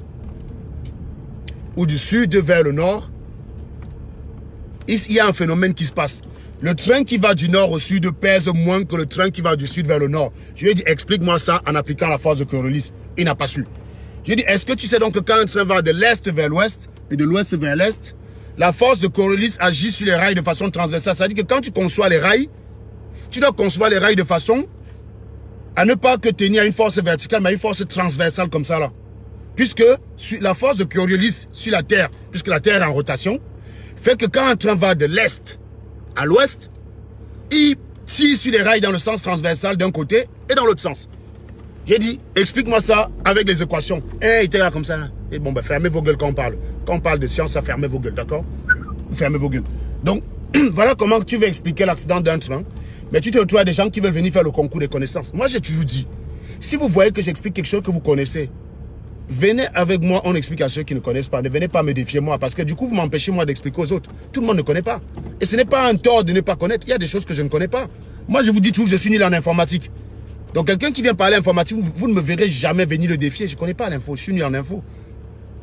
ou du sud vers le nord, il y a un phénomène qui se passe. Le train qui va du nord au sud pèse moins que le train qui va du sud vers le nord. Je lui ai dit, explique-moi ça en appliquant la force de Coriolis. Il n'a pas su. Je lui ai dit, est-ce que tu sais donc que quand un train va de l'est vers l'ouest et de l'ouest vers l'est, la force de Coriolis agit sur les rails de façon transversale. C'est-à-dire que quand tu conçois les rails, tu dois concevoir les rails de façon à ne pas que tenir une force verticale, mais une force transversale comme ça là. Puisque la force de Coriolis sur la Terre, puisque la Terre est en rotation, fait que quand un train va de l'est à l'ouest, il tire sur les rails dans le sens transversal d'un côté et dans l'autre sens. J'ai dit, explique-moi ça avec les équations. Il était là comme ça. Là. Et bon, ben, fermez vos gueules quand on parle. Quand on parle de science, ça fermez vos gueules, d'accord? Fermez vos gueules. Donc, voilà comment tu veux expliquer l'accident d'un train. Mais tu te retrouves à des gens qui veulent venir faire le concours des connaissances. Moi, j'ai toujours dit, si vous voyez que j'explique quelque chose que vous connaissez, venez avec moi, on explique à ceux qui ne connaissent pas. Ne venez pas me défier moi, parce que du coup, vous m'empêchez moi d'expliquer aux autres. Tout le monde ne connaît pas. Et ce n'est pas un tort de ne pas connaître. Il y a des choses que je ne connais pas. Moi, je vous dis toujours que je suis nul en informatique. Donc, quelqu'un qui vient parler informatique, vous ne me verrez jamais venir le défier. Je ne connais pas l'info. Je suis nul en info.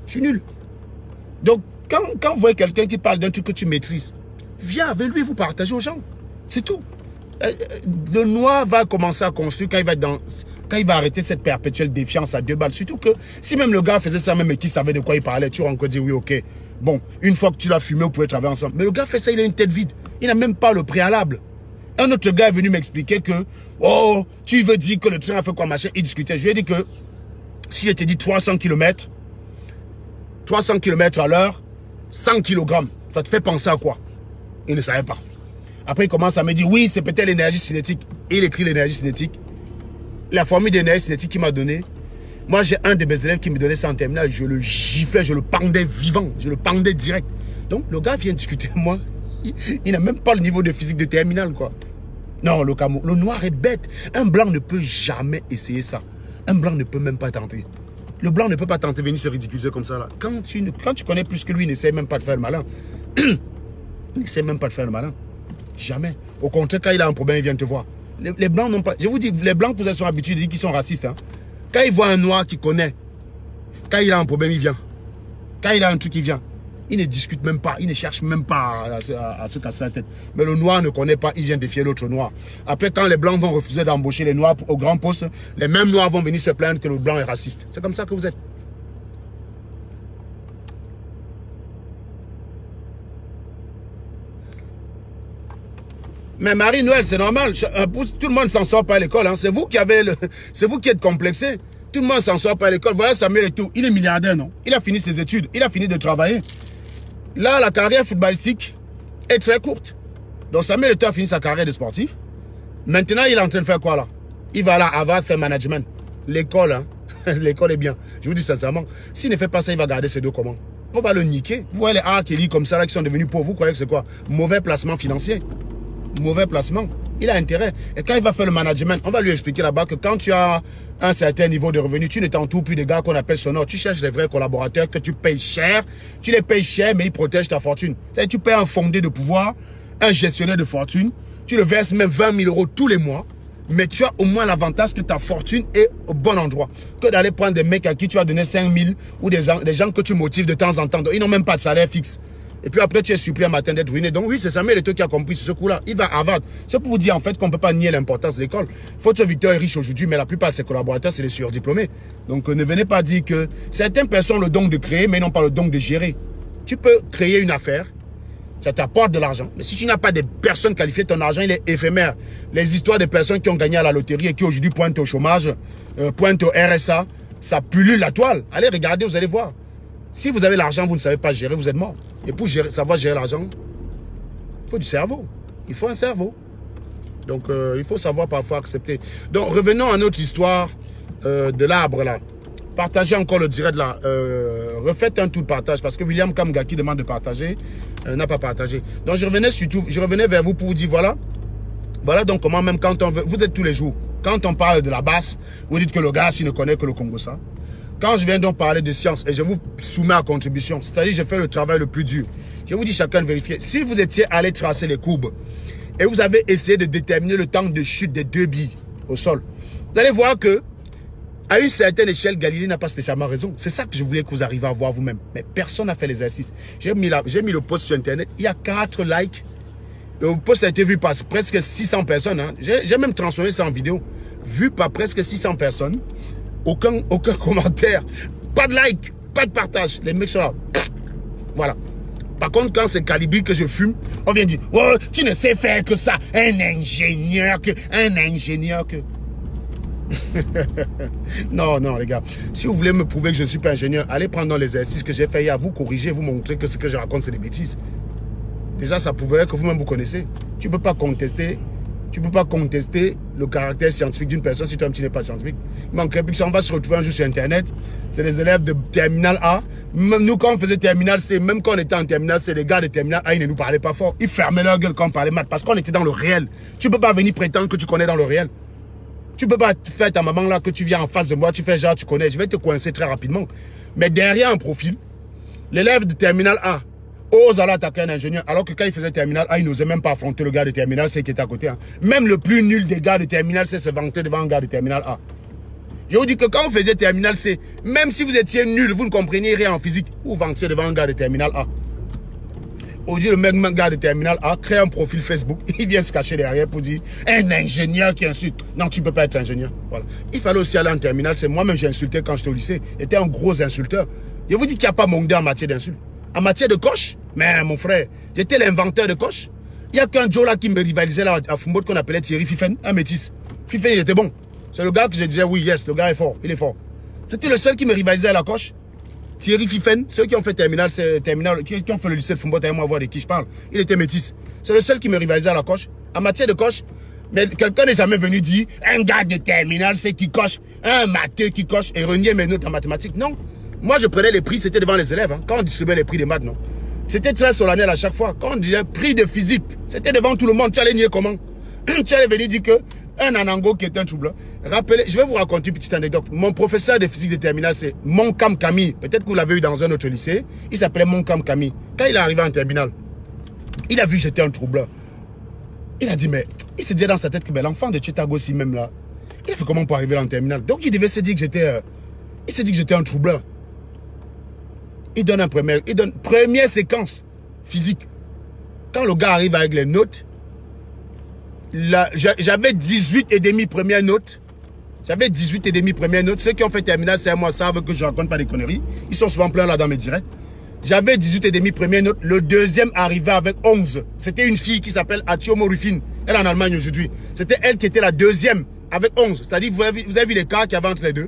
Je suis nul. Donc, quand vous voyez quelqu'un qui parle d'un truc que tu maîtrises, viens avec lui, vous partagez aux gens. C'est tout. Le noir va commencer à construire quand il va arrêter cette perpétuelle défiance à 2 balles. Surtout que si même le gars faisait ça même et qu'il savait de quoi il parlait, tu aurais encore dit oui, ok. Bon, une fois que tu l'as fumé, vous pouvez travailler ensemble. Mais le gars fait ça, il a une tête vide. Il n'a même pas le préalable. Un autre gars est venu m'expliquer que, oh, tu veux dire que le train a fait quoi, machin. Il discutait. Je lui ai dit que si je te dis 300 km à l'heure, 100 kg, ça te fait penser à quoi? Il ne savait pas. Après, il commence à me dire, oui, c'est peut-être l'énergie cinétique. Et il écrit l'énergie cinétique. La formule d'énergie cinétique qu'il m'a donnée. Moi, j'ai un de mes élèves qui me donnait ça en terminale. Je le giflais, je le pendais vivant. Je le pendais direct. Donc, le gars vient discuter avec moi. Il n'a même pas le niveau de physique de terminale, quoi. Non, le noir est bête. Un blanc ne peut jamais essayer ça. Un blanc ne peut même pas tenter. Le blanc ne peut pas tenter de venir se ridiculiser comme ça, là. Quand tu connais plus que lui, il n'essaie même pas de faire le malin. Il n'essaie même pas de faire le malin. Jamais. Au contraire, quand il a un problème, il vient te voir. Les blancs n'ont pas... Je vous dis, les blancs, vous êtes habitués de dire qu'ils sont racistes. Hein. Quand ils voient un noir qui connaît, quand il a un problème, il vient. Quand il a un truc, il vient. Il ne discute même pas, il ne cherche même pas à se casser la tête. Mais le noir ne connaît pas, il vient défier l'autre noir. Après, quand les blancs vont refuser d'embaucher les noirs au grand poste, les mêmes noirs vont venir se plaindre que le blanc est raciste. C'est comme ça que vous êtes. Mais Marie-Noël, c'est normal. Tout le monde s'en sort pas à l'école. Hein. C'est vous qui êtes complexé. Tout le monde s'en sort pas à l'école. Voilà Samuel Eto'o. Il est milliardaire, non? Il a fini ses études. Il a fini de travailler. Là, la carrière footballistique est très courte. Donc Samuel Eto'o a fini sa carrière de sportif. Maintenant, il est en train de faire quoi là? Il va là, Harvard faire management. L'école, hein? L'école est bien. Je vous dis sincèrement, s'il ne fait pas ça, il va garder ses deux comment? On va le niquer. Vous voyez les R. comme ça là qui sont devenus pauvres. Vous croyez que c'est quoi? Mauvais placement financier. Mauvais placement. Il a intérêt. Et quand il va faire le management, on va lui expliquer là-bas que quand tu as un certain niveau de revenu, tu ne t'entoures plus des gars qu'on appelle sonores. Tu cherches les vrais collaborateurs que tu payes cher. Tu les payes cher, mais ils protègent ta fortune. C'est-à-dire tu payes un fondé de pouvoir, un gestionnaire de fortune. Tu le verses même 20 000 € tous les mois. Mais tu as au moins l'avantage que ta fortune est au bon endroit. Que d'aller prendre des mecs à qui tu as donné 5 000 ou des gens que tu motives de temps en temps. Donc, ils n'ont même pas de salaire fixe. Et puis après, tu es surpris un matin d'être ruiné. Donc oui, c'est Samuel Eto'o qui a compris ce coup-là. Il va à Harvard. C'est pour vous dire en fait qu'on ne peut pas nier l'importance de l'école. Photo Victor est riche aujourd'hui, mais la plupart de ses collaborateurs, c'est des surdiplômés. Donc ne venez pas dire que certaines personnes ont le don de créer, mais n'ont pas le don de gérer. Tu peux créer une affaire, Ça t'apporte de l'argent. Mais si tu n'as pas de personnes qualifiées, ton argent, il est éphémère. Les histoires de personnes qui ont gagné à la loterie et qui aujourd'hui pointent au chômage, pointent au RSA, ça pullule la toile. Allez regarder, vous allez voir. Si vous avez l'argent, vous ne savez pas gérer, vous êtes mort. Et pour savoir gérer l'argent, il faut du cerveau. Il faut un cerveau. Donc, il faut savoir parfois accepter. Donc, revenons à notre histoire de l'arbre là. Partagez encore le direct là. Refaites un tour de partage parce que William Kamga qui demande de partager n'a pas partagé. Donc, je revenais vers vous pour vous dire voilà. Voilà donc comment même quand on veut. Vous êtes tous les jours. Quand on parle de la basse, vous dites que le gars, s'il ne connaît que le Congo ça. Quand je viens donc parler de science et je vous soumets à contribution, c'est-à-dire je fais le travail le plus dur. Je vous dis chacun de vérifier. Si vous étiez allé tracer les courbes et vous avez essayé de déterminer le temps de chute des deux billes au sol, vous allez voir que à une certaine échelle, Galilée n'a pas spécialement raison. C'est ça que je voulais que vous arriviez à voir vous-même. Mais personne n'a fait l'exercice. J'ai mis le post sur Internet. Il y a 4 likes. Le post a été vu par presque 600 personnes. Hein. J'ai même transformé ça en vidéo. Vu par presque 600 personnes. Aucun commentaire. Pas de like. Pas de partage. Les mecs sont là. Voilà. Par contre, quand c'est Calibre que je fume, on vient dire, oh, tu ne sais faire que ça. Un ingénieur que... Non, non, les gars. Si vous voulez me prouver que je ne suis pas ingénieur, allez prendre dans les exercices que j'ai fait hier, vous corriger, vous montrer que ce que je raconte, c'est des bêtises. Déjà, ça prouverait que vous-même vous connaissez. Tu ne peux pas contester. Tu peux pas contester le caractère scientifique d'une personne si toi-même tu n'es pas scientifique. Il manquerait plus que ça, on va se retrouver un jour sur Internet. C'est des élèves de Terminal A. Même nous, quand on faisait Terminal C, même quand on était en Terminal C, les gars de Terminal A, ils ne nous parlaient pas fort. Ils fermaient leur gueule quand on parlait maths parce qu'on était dans le réel. Tu ne peux pas venir prétendre que tu connais dans le réel. Tu ne peux pas faire ta maman là, que tu viens en face de moi, tu fais genre tu connais, je vais te coincer très rapidement. Mais derrière un profil, l'élève de Terminal A ose aller attaquer un ingénieur, alors que quand il faisait Terminal A, il n'osait même pas affronter le gars de Terminal C qui était à côté. Hein. Même le plus nul des gars de Terminal C se vantait devant un gars de Terminal A. Je vous dis que quand vous faisiez Terminal C, même si vous étiez nul, vous ne compreniez rien en physique, vous vantiez devant un gars de Terminal A. Aujourd'hui, le même gars de Terminal A crée un profil Facebook, il vient se cacher derrière pour dire un ingénieur qui insulte. Non, tu ne peux pas être ingénieur. Voilà. Il fallait aussi aller en Terminal C. Moi-même, j'ai insulté quand j'étais au lycée. J'étais un gros insulteur. Je vous dis qu'il n'y a pas mon gars en matière d'insulte. En matière de coche, mais mon frère, j'étais l'inventeur de coche. Il n'y a qu'un Joe là qui me rivalisait là à Fumbo qu'on appelait Thierry Fifen, un métis. Fifen, il était bon. C'est le gars que je disais, oui, yes, le gars est fort, il est fort. C'était le seul qui me rivalisait à la coche. Thierry Fifen, ceux qui ont fait Terminal, qui ont fait le lycée de Fumbo, t'as moi voir de qui je parle. Il était métis. C'est le seul qui me rivalisait à la coche. En matière de coche, mais quelqu'un n'est jamais venu dire, un gars de Terminal, c'est qui coche, un matheux qui coche et renier mes notes en mathématiques. Non. Moi, je prenais les prix, c'était devant les élèves. Hein, quand on distribuait les prix des maths, non. C'était très solennel à chaque fois. Quand on disait prix de physique, c'était devant tout le monde. Tu allais nier comment? Tu allais venir dire que un Anango qui est un trouble. Rappelez, je vais vous raconter une petite anecdote. Mon professeur de physique de terminale, c'est Moncam Camille. Peut-être que vous l'avez eu dans un autre lycée. Il s'appelait Moncam Camille. Quand il est arrivé en terminale, il a vu que j'étais un troubleur. Il a dit, mais il se disait dans sa tête que l'enfant de Tchétagossi même là, il a fait comment pour arriver en terminale? Donc il devait se dire que j'étais un troubleur. Il donne première séquence physique. Quand le gars arrive avec les notes, j'avais 18,5 première note. J'avais 18,5 première note. Ceux qui ont fait terminale, c'est à moi, savent que je raconte pas des conneries. Ils sont souvent pleins là dans mes directs. J'avais 18,5 première note. Le deuxième arrivait avec 11. C'était une fille qui s'appelle Atiomo Rufin. Elle est en Allemagne aujourd'hui. C'était elle qui était la deuxième avec 11. C'est-à-dire, vous avez vu l'écart qu'il y avait entre les deux.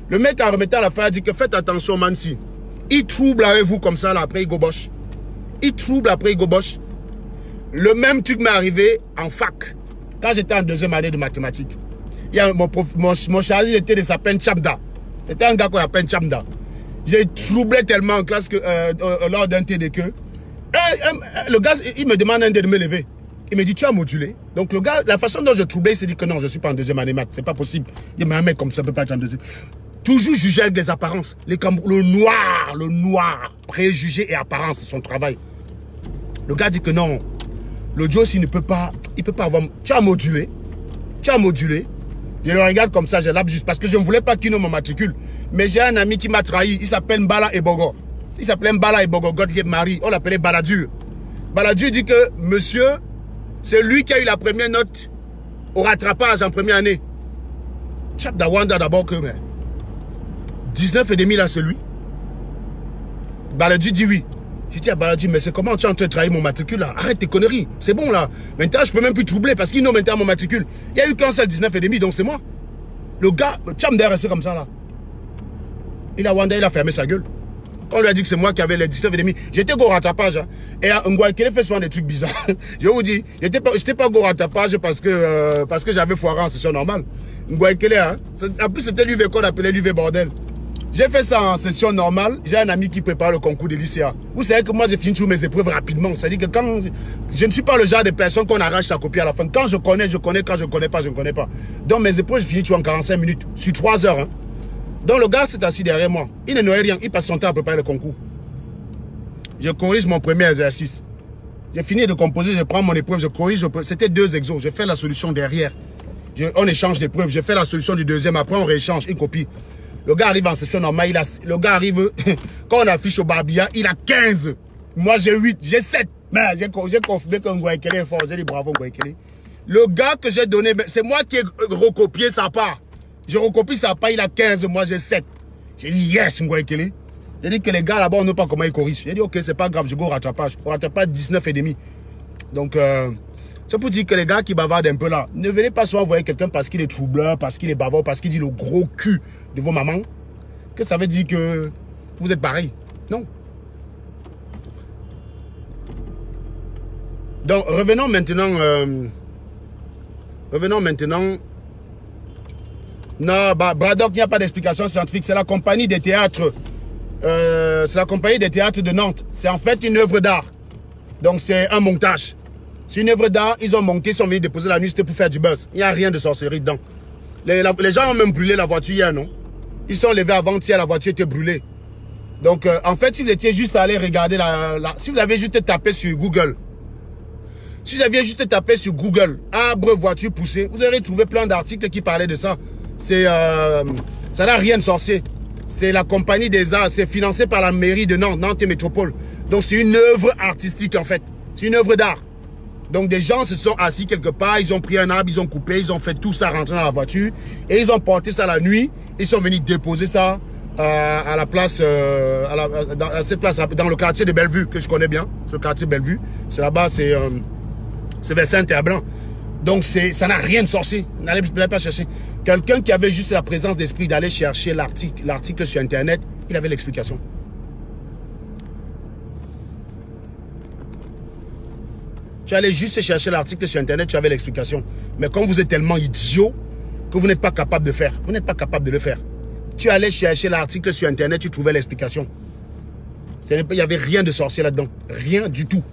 Le mec, en remettant la fin, a dit que faites attention, Mansi. Il trouble avec vous comme ça, là, après il goboche. Il trouble après il goboche. Le même truc m'est arrivé en fac. Quand j'étais en deuxième année de mathématiques. Il y a mon chargé était de sa peine Chabda. C'était un gars qu'on appelle Chabda. J'ai troublé tellement en classe que lors d'un TD que le gars, il me demande un dé de me lever. Il me dit, tu as modulé. Donc le gars, la façon dont je troublais, il s'est dit que non, je ne suis pas en deuxième année maths. C'est pas possible. Il dit, mais un mec comme ça ne peut pas être en deuxième. Toujours juger avec les apparences. Le noir, préjugé et apparence, c'est son travail. Le gars dit que non. Le Joe, il ne peut pas, il peut pas avoir... Tu as modulé. Tu as modulé. Je le regarde comme ça, j'ai l'abus. Parce que je ne voulais pas qu'il ne me matricule. Mais j'ai un ami qui m'a trahi. Il s'appelle Mbala Ebogo. Il s'appelait Mbala Ebogo, Godlieb Marie. On l'appelait Baladur. Baladur dit que monsieur, c'est lui qui a eu la première note au rattrapage en première année. Chap Dawanda d'abord que... 19,5 là, c'est lui. Baladur dit oui. Je dis à Baladji, mais c'est comment tu es en train de trahir mon matricule là? Arrête tes conneries. C'est bon là. Maintenant, je peux même plus troubler parce qu'ils n'ont maintenant mon matricule. Il y a eu qu'un seul 19,5, donc c'est moi. Le gars, Tcham est resté comme ça là. Il a fermé sa gueule. On lui a dit que c'est moi qui avais les 19,5. J'étais go rattrapage. Hein. Et Ngouaikele fait souvent des trucs bizarres. Je vous dis, j'étais pas go rattrapage parce que j'avais foiré en session normale. Ngouaikele, hein. En plus, c'était l'UV qu'on appelait l'UV bordel. J'ai fait ça en session normale. J'ai un ami qui prépare le concours de l'ICA. Vous savez que moi, j'ai fini toutes mes épreuves rapidement. C'est-à-dire que quand je ne suis pas le genre de personne qu'on arrache sa copie à la fin. Quand je connais, je connais. Quand je ne connais pas, je ne connais pas. Donc, mes épreuves, je finis tout en 45 minutes. Sur 3 heures. Hein. Donc, le gars s'est assis derrière moi. Il ne noyait rien. Il passe son temps à préparer le concours. Je corrige mon premier exercice. J'ai fini de composer. Je prends mon épreuve. Je corrige. C'était 2 exos. Je fais la solution derrière. On échange d'épreuves. Je fais la solution du deuxième. Après, on rééchange. Il copie. Le gars arrive en session normale, le gars arrive, quand on affiche au Barbia, il a 15. Moi, j'ai 8, j'ai 7. Mais j'ai confirmé que Ngouaikele est fort. J'ai dit bravo Ngouaikele. Le gars que j'ai donné, c'est moi qui ai recopié sa part. Je recopie sa part, il a 15, moi j'ai 7. J'ai dit yes Ngouaikele. J'ai dit que les gars là-bas, on ne sait pas comment ils corrigent. J'ai dit ok, c'est pas grave, je go au rattrapage. Au rattrapage 19,5. Donc, c'est pour dire que les gars qui bavardent un peu là, ne venez pas souvent voir quelqu'un parce qu'il est troubleur, parce qu'il est bavard, parce qu'il dit le gros cul de vos mamans, que ça veut dire que vous êtes pareil. Non. Donc, revenons maintenant. Non, Braddock, il n'y a pas d'explication scientifique. C'est la compagnie des théâtres. C'est la compagnie des théâtres de Nantes. C'est en fait une œuvre d'art. Donc, c'est un montage. C'est une œuvre d'art, ils ont monté, ils sont venus déposer la nuit, c'était pour faire du buzz. Il n'y a rien de sorcellerie dedans. Les gens ont même brûlé la voiture hier, non? Ils sont levés avant-hier, la voiture était brûlée. Donc, en fait, si vous étiez juste allé regarder si vous avez juste tapé sur Google, si vous aviez juste tapé sur Google, arbre voiture poussée, vous aurez trouvé plein d'articles qui parlaient de ça. Ça n'a rien de sorcier. C'est la compagnie des arts, c'est financé par la mairie de Nantes, Nantes Métropole. Donc, c'est une œuvre artistique, en fait. C'est une œuvre d'art. Donc des gens se sont assis quelque part, ils ont pris un arbre, ils ont coupé, ils ont fait tout ça rentrer dans la voiture et ils ont porté ça la nuit. Ils sont venus déposer ça à la place, à cette place, dans le quartier de Bellevue que je connais bien. Ce quartier Bellevue, c'est là-bas, c'est vers Saint-Herblanc. Donc ça n'a rien de sorcier. N'allez pas chercher. Quelqu'un qui avait juste la présence d'esprit d'aller chercher l'article sur Internet, il avait l'explication. Tu allais juste chercher l'article sur Internet, tu avais l'explication. Mais comme vous êtes tellement idiot que vous n'êtes pas capable de faire, vous n'êtes pas capable de le faire. Tu allais chercher l'article sur Internet, tu trouvais l'explication. Il n'y avait rien de sorcier là-dedans. Rien du tout.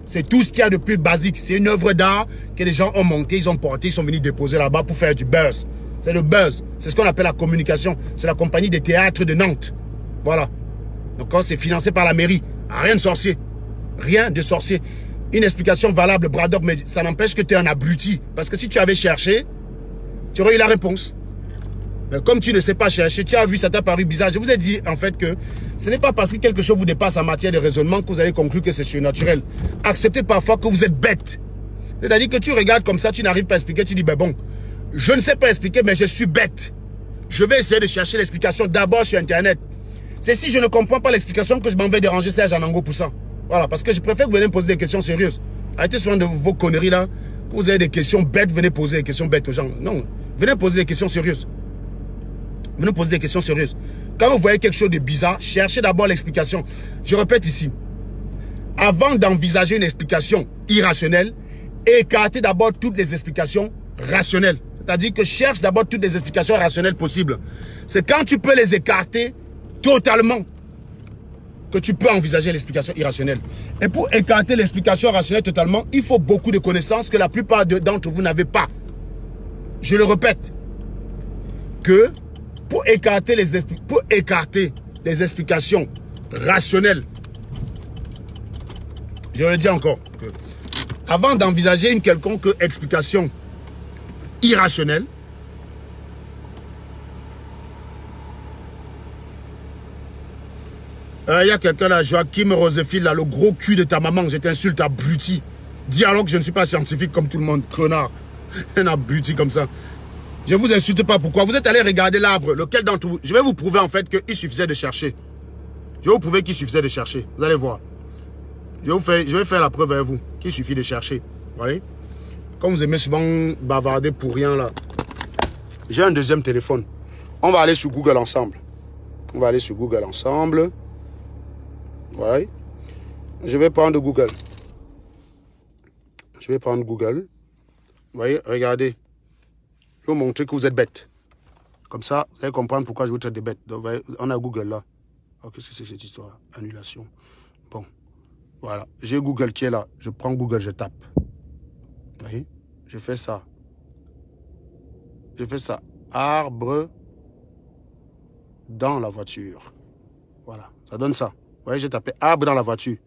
C'est tout ce qu'il y a de plus basique. C'est une œuvre d'art que les gens ont montée, ils ont porté, ils sont venus déposer là-bas pour faire du buzz. C'est le buzz. C'est ce qu'on appelle la communication. C'est la compagnie des théâtres de Nantes. Voilà. Donc c'est financé par la mairie. Rien de sorcier. Rien de sorcier. Une explication valable, Braddock, mais ça n'empêche que tu es un abruti. Parce que si tu avais cherché, tu aurais eu la réponse. Mais comme tu ne sais pas chercher, tu as vu, ça t'a paru bizarre. Je vous ai dit en fait que ce n'est pas parce que quelque chose vous dépasse en matière de raisonnement que vous allez conclure que c'est surnaturel. Acceptez parfois que vous êtes bête. C'est-à-dire que tu regardes comme ça, tu n'arrives pas à expliquer, tu dis, ben bon, je ne sais pas expliquer, mais je suis bête. Je vais essayer de chercher l'explication d'abord sur Internet. C'est si je ne comprends pas l'explication que je m'en vais déranger Serge Anango pour ça. Voilà, parce que je préfère que vous venez me poser des questions sérieuses. Arrêtez souvent de vos conneries là. Vous avez des questions bêtes, venez poser des questions bêtes aux gens. Non, venez poser des questions sérieuses. Venez poser des questions sérieuses. Quand vous voyez quelque chose de bizarre, cherchez d'abord l'explication. Je répète ici. Avant d'envisager une explication irrationnelle, écartez d'abord toutes les explications rationnelles. C'est-à-dire que cherche d'abord toutes les explications rationnelles possibles. C'est quand tu peux les écarter totalement que tu peux envisager l'explication irrationnelle. Et pour écarter l'explication rationnelle totalement, il faut beaucoup de connaissances que la plupart d'entre vous n'avez pas. Je le répète, que pour écarter les explications rationnelles, je le dis encore, que avant d'envisager une quelconque explication irrationnelle, il y a quelqu'un là, Joachim Roséphile, là, le gros cul de ta maman, je t'insulte, abruti. Dis alors que je ne suis pas scientifique comme tout le monde, connard. Un abruti comme ça. Je ne vous insulte pas, pourquoi? Vous êtes allé regarder l'arbre, lequel d'entre vous? Je vais vous prouver en fait qu'il suffisait de chercher. Je vais vous prouver qu'il suffisait de chercher, vous allez voir. Je vais faire la preuve avec vous, qu'il suffit de chercher. Vous voyez? Comme vous aimez souvent bavarder pour rien là. J'ai un deuxième téléphone. On va aller sur Google ensemble. On va aller sur Google ensemble. Ouais. Je vais prendre Google. Je vais prendre Google. Vous voyez, regardez. Je vais vous montrer que vous êtes bête. Comme ça, vous allez comprendre pourquoi je vous traite de bête. Donc, vous voyez, on a Google là. Oh, qu'est-ce que c'est que cette histoire? Annulation. Bon. Voilà. J'ai Google qui est là. Je prends Google, je tape. Vous voyez? Je fais ça. Je fais ça. Arbre dans la voiture. Voilà. Ça donne ça. Vous voyez, j'ai tapé arbre dans la voiture.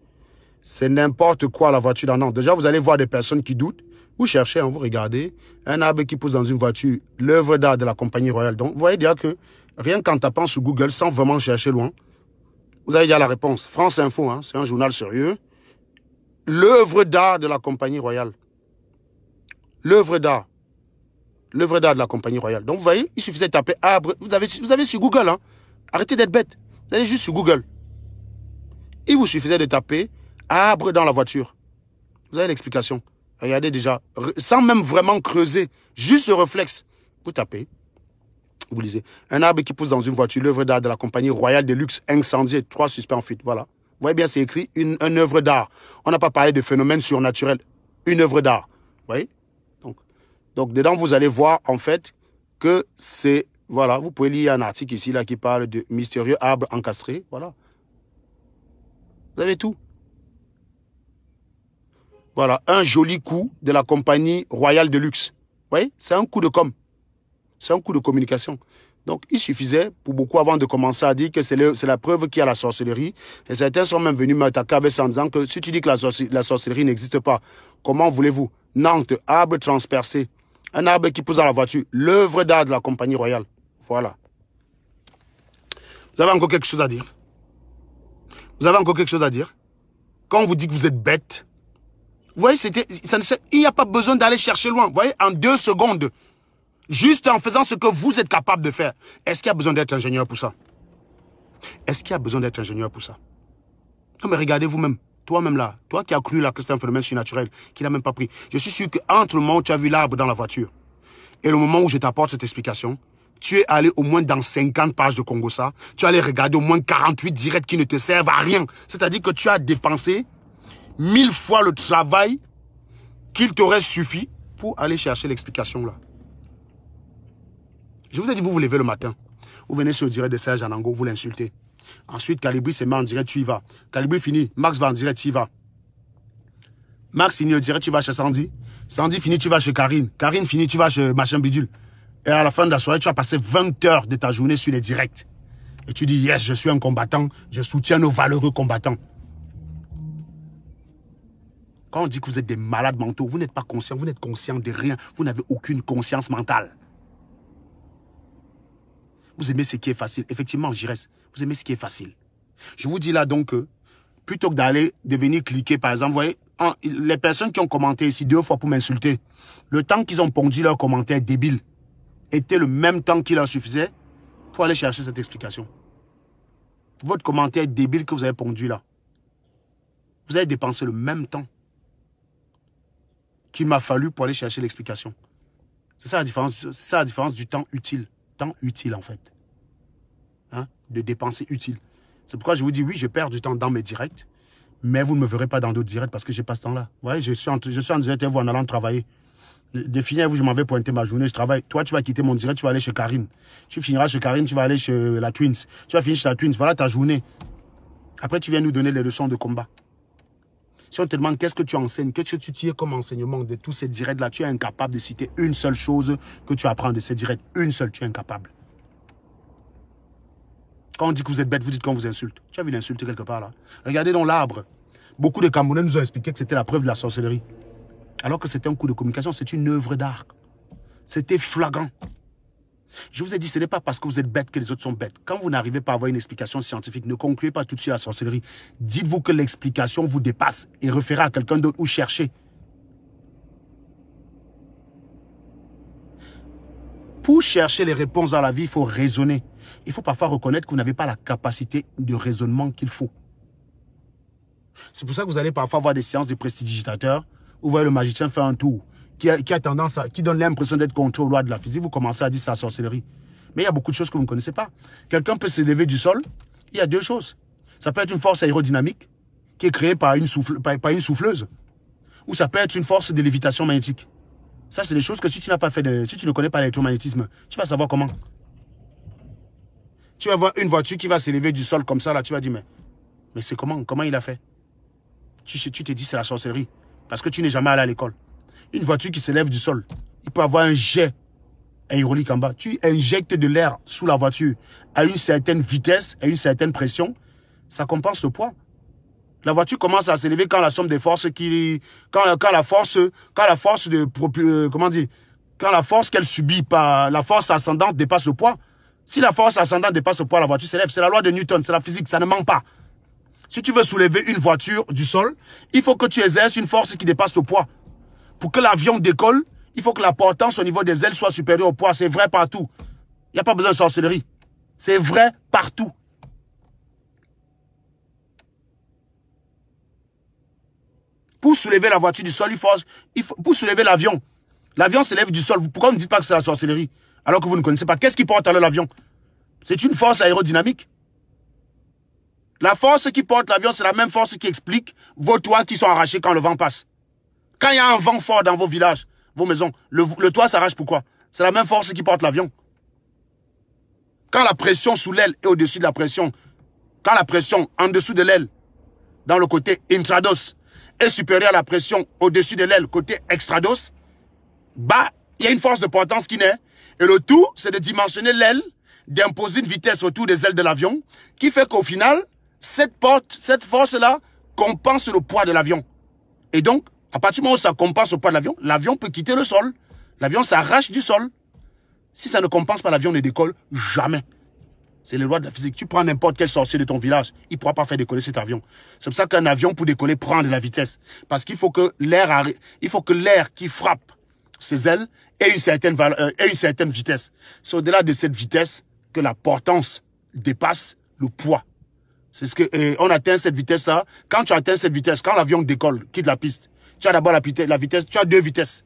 C'est n'importe quoi la voiture. Non, déjà, vous allez voir des personnes qui doutent. Vous cherchez, hein, vous regardez. Un arbre qui pousse dans une voiture. L'œuvre d'art de la compagnie royale. Donc, vous voyez déjà que rien qu'en tapant sur Google, sans vraiment chercher loin, vous avez déjà la réponse. France Info, hein, c'est un journal sérieux. L'œuvre d'art de la compagnie royale. L'œuvre d'art. L'œuvre d'art de la compagnie royale. Donc, vous voyez, il suffisait de taper arbre. Vous avez sur Google, hein. Arrêtez d'être bête. Vous allez juste sur Google. Il vous suffisait de taper arbre dans la voiture. Vous avez l'explication. Regardez déjà, sans même vraiment creuser, juste le réflexe. Vous tapez, vous lisez. Un arbre qui pousse dans une voiture, l'œuvre d'art de la compagnie royale de luxe incendiée, 3 suspects en fuite. Voilà. Vous voyez bien, c'est écrit une œuvre d'art. On n'a pas parlé de phénomène surnaturel. Une œuvre d'art. Vous voyez? Donc, dedans, vous allez voir, en fait, que c'est... Voilà, vous pouvez lire un article ici, là, qui parle de mystérieux arbre encastré. Voilà. Vous avez tout. Voilà, un joli coup de la compagnie royale de luxe. Vous voyez, c'est un coup de com'. C'est un coup de communication. Donc, il suffisait, pour beaucoup, avant de commencer à dire que c'est la preuve qu'il y a la sorcellerie. Et certains sont même venus m'attaquer avec ça en disant que si tu dis que la sorcellerie n'existe pas, comment voulez-vous? Nantes, arbre transpercé. Un arbre qui pousse dans la voiture. L'œuvre d'art de la compagnie royale. Voilà. Vous avez encore quelque chose à dire? Vous avez encore quelque chose à dire? Quand on vous dit que vous êtes bête, vous voyez, il n'y a pas besoin d'aller chercher loin. Vous voyez, en 2 secondes, juste en faisant ce que vous êtes capable de faire. Est-ce qu'il y a besoin d'être ingénieur pour ça? Est-ce qu'il y a besoin d'être ingénieur pour ça? Non, mais regardez vous-même. Toi-même là, toi qui as cru là que c'est un phénomène surnaturel, qui n'a même pas pris. Je suis sûr qu'entre le moment où tu as vu l'arbre dans la voiture et le moment où je t'apporte cette explication, tu es allé au moins dans 50 pages de Congossa. Tu es allé regarder au moins 48 directs qui ne te servent à rien. C'est-à-dire que tu as dépensé 1000 fois le travail qu'il t'aurait suffi pour aller chercher l'explication là. Je vous ai dit, vous vous levez le matin. Vous venez sur le direct de Serge Anango, vous l'insultez. Ensuite, Calibri se met en direct, tu y vas. Calibri finit, Max va en direct, tu y vas. Max finit le direct, tu vas chez Sandy. Sandy finit, tu vas chez Karine. Karine finit, tu vas chez Machin Bidule. Et à la fin de la soirée, tu as passé 20 heures de ta journée sur les directs. Et tu dis, yes, je suis un combattant, je soutiens nos valeureux combattants. Quand on dit que vous êtes des malades mentaux, vous n'êtes pas conscient, vous n'êtes conscient de rien. Vous n'avez aucune conscience mentale. Vous aimez ce qui est facile. Effectivement, j'y reste. Vous aimez ce qui est facile. Je vous dis là donc que, plutôt que d'aller venir cliquer, par exemple, vous voyez, les personnes qui ont commenté ici 2 fois pour m'insulter, le temps qu'ils ont pondu leurs commentaires débiles était le même temps qu'il leur suffisait pour aller chercher cette explication. Votre commentaire débile que vous avez pondu là, vous avez dépensé le même temps qu'il m'a fallu pour aller chercher l'explication. C'est ça la différence du temps utile. Temps utile en fait. Hein? De dépenser utile. C'est pourquoi je vous dis oui, je perds du temps dans mes directs, mais vous ne me verrez pas dans d'autres directs parce que je n'ai pas ce temps-là. Vous voyez, je suis en direct avec vous en allant travailler. De finir, vous, je m'en vais pointer ma journée, je travaille. Toi, tu vas quitter mon direct, tu vas aller chez Karine. Tu finiras chez Karine, tu vas aller chez la Twins. Tu vas finir chez la Twins, voilà ta journée. Après, tu viens nous donner les leçons de combat. Si on te demande qu'est-ce que tu enseignes, qu'est-ce que tu tires comme enseignement de tous ces directs-là, tu es incapable de citer une seule chose que tu apprends de ces directs. Une seule, tu es incapable. Quand on dit que vous êtes bête, vous dites qu'on vous insulte. Tu as vu l'insulte quelque part là? Regardez dans l'arbre. Beaucoup de Camerounais nous ont expliqué que c'était la preuve de la sorcellerie. Alors que c'était un coup de communication, c'est une œuvre d'art. C'était flagrant. Je vous ai dit, ce n'est pas parce que vous êtes bête que les autres sont bêtes. Quand vous n'arrivez pas à avoir une explication scientifique, ne concluez pas tout de suite à la sorcellerie. Dites-vous que l'explication vous dépasse et référez à quelqu'un d'autre ou cherchez. Pour chercher les réponses dans la vie, il faut raisonner. Il faut parfois reconnaître que vous n'avez pas la capacité de raisonnement qu'il faut. C'est pour ça que vous allez parfois voir des séances de prestidigitateurs où vous voyez le magicien faire un tour qui a tendance à, qui donne l'impression d'être contre aux lois de la physique. Vous commencez à dire c'est la sorcellerie. Mais il y a beaucoup de choses que vous ne connaissez pas. Quelqu'un peut se lever du sol. Il y a deux choses. Ça peut être une force aérodynamique qui est créée par une souffleuse. Ou ça peut être une force de lévitation magnétique. Ça, c'est des choses que si tu n'as pas fait si tu ne connais pas l'électromagnétisme, tu vas savoir comment. Tu vas voir une voiture qui va s'élever du sol comme ça, là, tu vas dire, mais c'est comment? Comment il a fait? Tu te dis, c'est la sorcellerie. Parce que tu n'es jamais allé à l'école. Une voiture qui s'élève du sol, il peut avoir un jet aérolique en bas. Tu injectes de l'air sous la voiture à une certaine vitesse, à une certaine pression, ça compense le poids. La voiture commence à s'élever quand la somme des forces quand la force qu'elle subit par la force ascendante dépasse le poids. Si la force ascendante dépasse le poids, la voiture s'élève. C'est la loi de Newton, c'est la physique, ça ne ment pas. Si tu veux soulever une voiture du sol, il faut que tu exerces une force qui dépasse le poids. Pour que l'avion décolle, il faut que la portance au niveau des ailes soit supérieure au poids. C'est vrai partout. Il n'y a pas besoin de sorcellerie. C'est vrai partout. Pour soulever la voiture du sol, pour soulever l'avion. L'avion s'élève du sol. Pourquoi vous ne dites pas que c'est la sorcellerie? Alors que vous ne connaissez pas. Qu'est-ce qui porte alors l'avion? C'est une force aérodynamique. La force qui porte l'avion, c'est la même force qui explique vos toits qui sont arrachés quand le vent passe. Quand il y a un vent fort dans vos villages, vos maisons, le toit s'arrache pourquoi? C'est la même force qui porte l'avion. Quand la pression sous l'aile est au-dessus de la pression, quand la pression en dessous de l'aile, dans le côté intrados, est supérieure à la pression au-dessus de l'aile, côté extrados, bah, il y a une force de portance qui naît. Et le tout, c'est de dimensionner l'aile, d'imposer une vitesse autour des ailes de l'avion, qui fait qu'au final, cette force-là compense le poids de l'avion. Et donc, à partir du moment où ça compense le poids de l'avion, l'avion peut quitter le sol. L'avion s'arrache du sol. Si ça ne compense pas, l'avion ne décolle jamais. C'est les lois de la physique. Tu prends n'importe quel sorcier de ton village, il ne pourra pas faire décoller cet avion. C'est pour ça qu'un avion, pour décoller, prend de la vitesse. Parce qu'il faut que l'air qui frappe ses ailes ait une certaine vitesse. C'est au-delà de cette vitesse que la portance dépasse le poids. C'est ce que on atteint cette vitesse-là. Quand tu atteins cette vitesse, quand l'avion décolle, quitte la piste, tu as d'abord la vitesse, tu as deux vitesses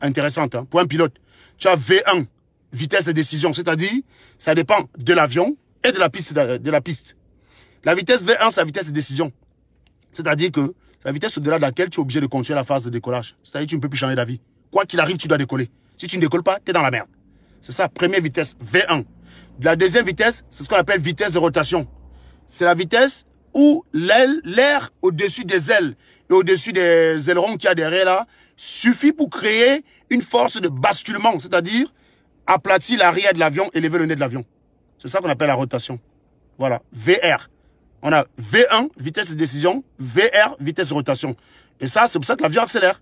intéressantes hein, pour un pilote. Tu as V1, vitesse de décision, c'est-à-dire ça dépend de l'avion et de la piste. La vitesse V1, c'est la vitesse de décision. C'est-à-dire que c'est la vitesse au-delà de laquelle tu es obligé de continuer la phase de décollage. C'est-à-dire que tu ne peux plus changer d'avis. Quoi qu'il arrive, tu dois décoller. Si tu ne décolles pas, tu es dans la merde. C'est ça, première vitesse, V1. La deuxième vitesse, c'est ce qu'on appelle vitesse de rotation. C'est la vitesse où l'air au-dessus des ailes et au-dessus des ailerons qu'il y a derrière là, suffit pour créer une force de basculement, c'est-à-dire aplatir l'arrière de l'avion et lever le nez de l'avion. C'est ça qu'on appelle la rotation. Voilà, VR. On a V1, vitesse de décision, VR, vitesse de rotation. Et ça, c'est pour ça que l'avion accélère.